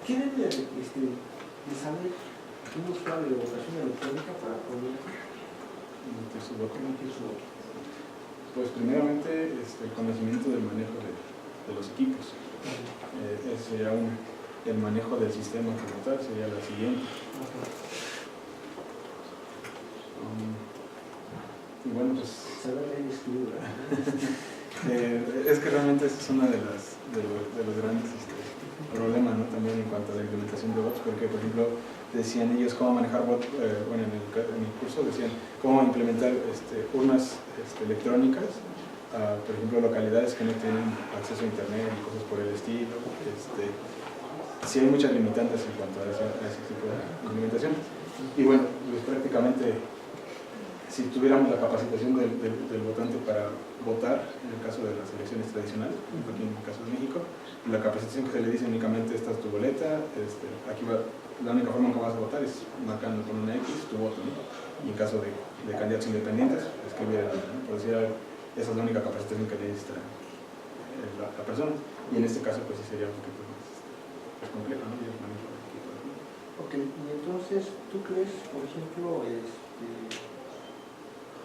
¿qué debe de saber un usuario de votación electrónica para poder Emitir su voto? emitir su voto? Pues primeramente el conocimiento del manejo de los equipos. Ese sería el manejo del sistema como tal, sería la siguiente. Y bueno, pues Saber leer y escribir, ¿verdad? es que realmente ese es uno de los grandes problemas, ¿no? También en cuanto a la implementación de votos, porque por ejemplo decían ellos cómo manejar votos, bueno, en el curso decían cómo implementar urnas electrónicas, por ejemplo localidades que no tienen acceso a internet y cosas por el estilo. Sí hay muchas limitantes en cuanto a ese tipo de implementación. Y bueno, pues prácticamente si tuviéramos la capacitación del votante para votar, en el caso de las elecciones tradicionales, aquí en el caso de México, la capacitación que se le dice únicamente esta es tu boleta, aquí la única forma en que vas a votar es marcando con una X tu voto, ¿no? Y en caso de candidatos independientes, escribir, ¿no? Por decir algo, esa es la única capacitación que necesita la persona. Y en este caso pues sí sería un poquito más complejo, ¿no? Ok, y entonces, ¿tú crees, por ejemplo,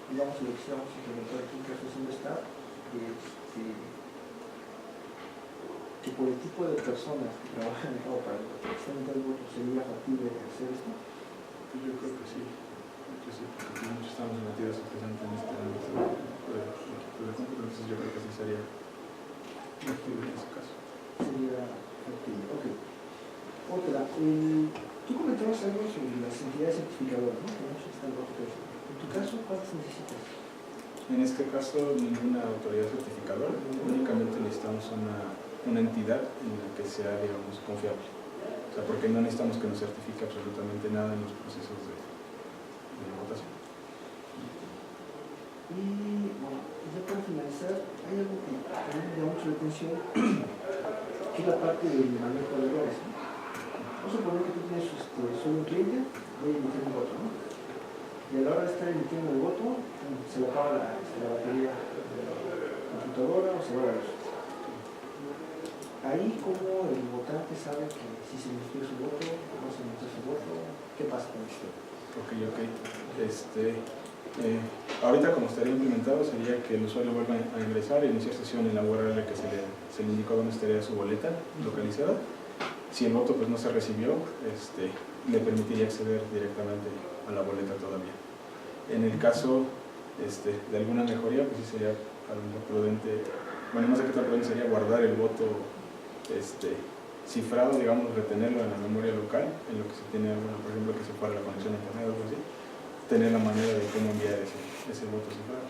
digamos, lo que vamos a implementar aquí en caso de Estado, que por el tipo de personas que trabajan en el campo para el voto sería factible hacer esto? Pues yo creo que sí, porque muchos estamos metidos especialmente en este ámbito de equipo de cómputo, entonces yo creo que sí sería factible en ese caso. Sería factible, ok. Otra, tú comentabas algo sobre las entidades certificadoras, ¿no? Que muchos están rotos. En tu caso, ¿cuántas necesitas? En este caso, ninguna autoridad certificadora, únicamente necesitamos una entidad en la que sea, digamos, confiable. O sea, porque no necesitamos que nos certifique absolutamente nada en los procesos de votación. Y, bueno, ya para finalizar, hay algo que a mí me llama mucho la atención, que es la parte del manejo de errores, ¿no? Vamos a suponer que tú tienes solo un cliente, voy a emitir un voto, ¿no? Y a la hora de estar emitiendo el voto, se le acaba la batería de la computadora o se va la luz. Ahí, ¿cómo el votante sabe que si se emitió su voto o no se emitió su voto? ¿Qué pasa con esto? Ok. Ahorita como estaría implementado sería que el usuario vuelva a ingresar e iniciar sesión en la URL que se le indicó donde estaría su boleta localizada. Si el voto pues no se recibió, le permitiría acceder directamente a la boleta todavía. En el caso de alguna mejoría, pues sí sería a lo mejor prudente, bueno, no sé qué tan prudente sería guardar el voto cifrado, digamos, retenerlo en la memoria local, en lo que se tiene, bueno, por ejemplo, que se para la conexión a internet o algo así, tener la manera de cómo enviar ese voto cifrado.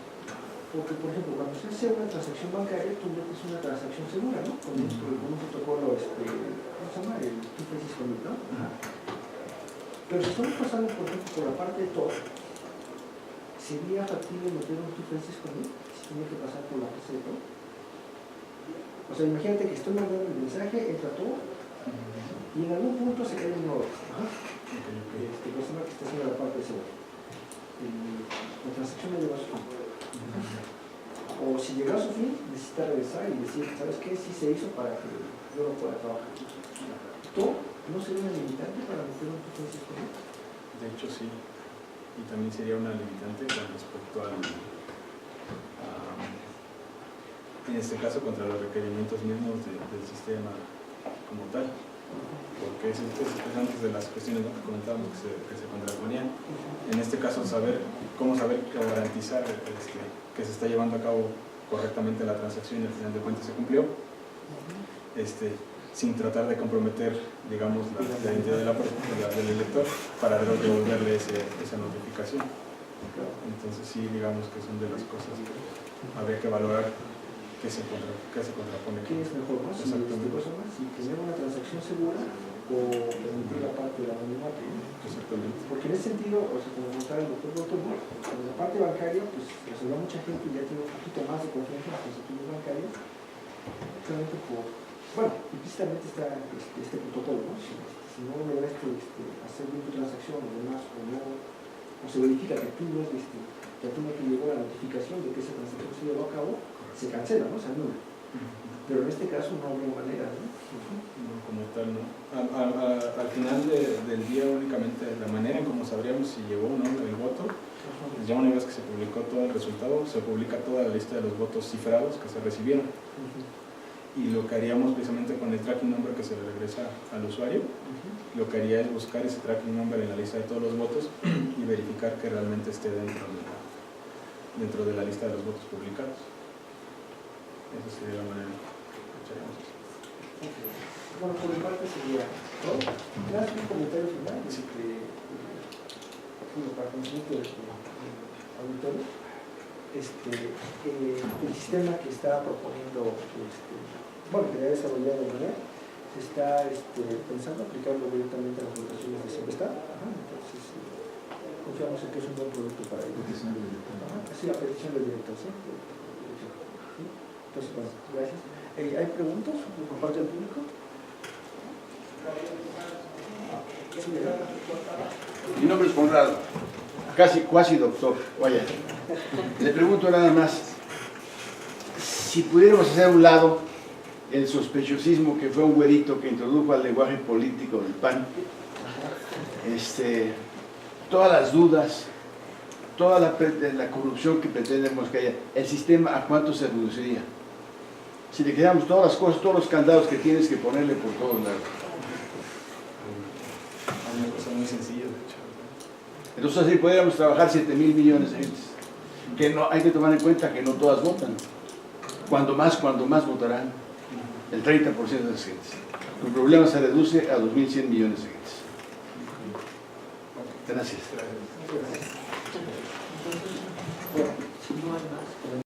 Porque, por ejemplo, cuando se hace una transacción bancaria, tú metes una transacción segura, ¿no? Con un protocolo, ¿cómo se llama? El two-phase commit, ¿no? Pero si estamos pasando, por ejemplo, por la parte de todo, ¿sería factible meter un two faces con él? Si tiene que pasar por la PC de todo. O sea, imagínate que estoy mandando el mensaje, entra todo, y en algún punto se cae un nodo. Persona que está haciendo la parte de seguridad. La transacción no llegó a su fin. O si llegó a su fin, necesita regresar y decir, ¿sabes qué? Sí se hizo para que yo no pueda trabajar. ¿Todo no sería una limitante para meter un two faces con él? De hecho, sí. Y también sería una limitante con respecto al, en este caso, contra los requerimientos mismos del sistema como tal. Porque es antes de las cuestiones, ¿no?, que comentábamos que se contraponían. En este caso, cómo saber o garantizar que se está llevando a cabo correctamente la transacción y al final de cuentas se cumplió, sin tratar de comprometer, digamos, la identidad del elector para devolverle esa notificación. Entonces sí, digamos que son de las cosas que habría que valorar que se contrapone. ¿Qué es mejor, no? Si tener una transacción segura o permitir la parte de anonimato. Exactamente. Porque en ese sentido, o sea, como comentaba el doctor Botomo, en la parte bancaria, pues resolver mucha gente ya tiene un poquito más de confianza en las transacciones bancarias, solamente por, bueno, implícitamente está este protocolo, ¿no? Si no lograste hacer bien tu transacción o demás, o se verifica que tú no te llegó la notificación de que esa transacción se llevó a cabo, se cancela, ¿no? Se anula. Pero en este caso no habría manera, ¿no? No, como tal, no. Al final del día, únicamente la manera en cómo sabríamos si llegó o no el voto, ya una vez que se publicó todo el resultado, se publica toda la lista de los votos cifrados que se recibieron. Y lo que haríamos precisamente con el tracking number que se le regresa al usuario, lo que haría es buscar ese tracking number en la lista de todos los votos y verificar que realmente esté dentro de la lista de los votos publicados. Esa sería la manera que haríamos. Bueno, por mi parte sería todo. Gracias, un comentario final para conocimiento del auditorio. El sistema que está proponiendo, bueno, que ya ha desarrollado se está pensando aplicarlo directamente a las votaciones de Semestar. Entonces, confiamos en que es un buen producto para ellos. Sí, a petición del director, ¿sí? Entonces, bueno, gracias. ¿Hay preguntas por parte del público? Mi nombre es Conrado, cuasi doctor. Vaya, le pregunto nada más, si pudiéramos hacer a un lado el sospechosismo que fue un güerito que introdujo al lenguaje político del PAN, todas las dudas, toda la corrupción que pretendemos que haya, el sistema, ¿a cuánto se reduciría? Si le quedamos todas las cosas, todos los candados que tienes que ponerle por todos lados. Una cosa muy sencilla, de hecho. Entonces así podríamos trabajar 7,000 millones de gentes. Que no, hay que tomar en cuenta que no todas votan. Cuando más votarán el 30% de las gentes. El problema se reduce a 2,100 millones de gentes. Gracias. Gracias.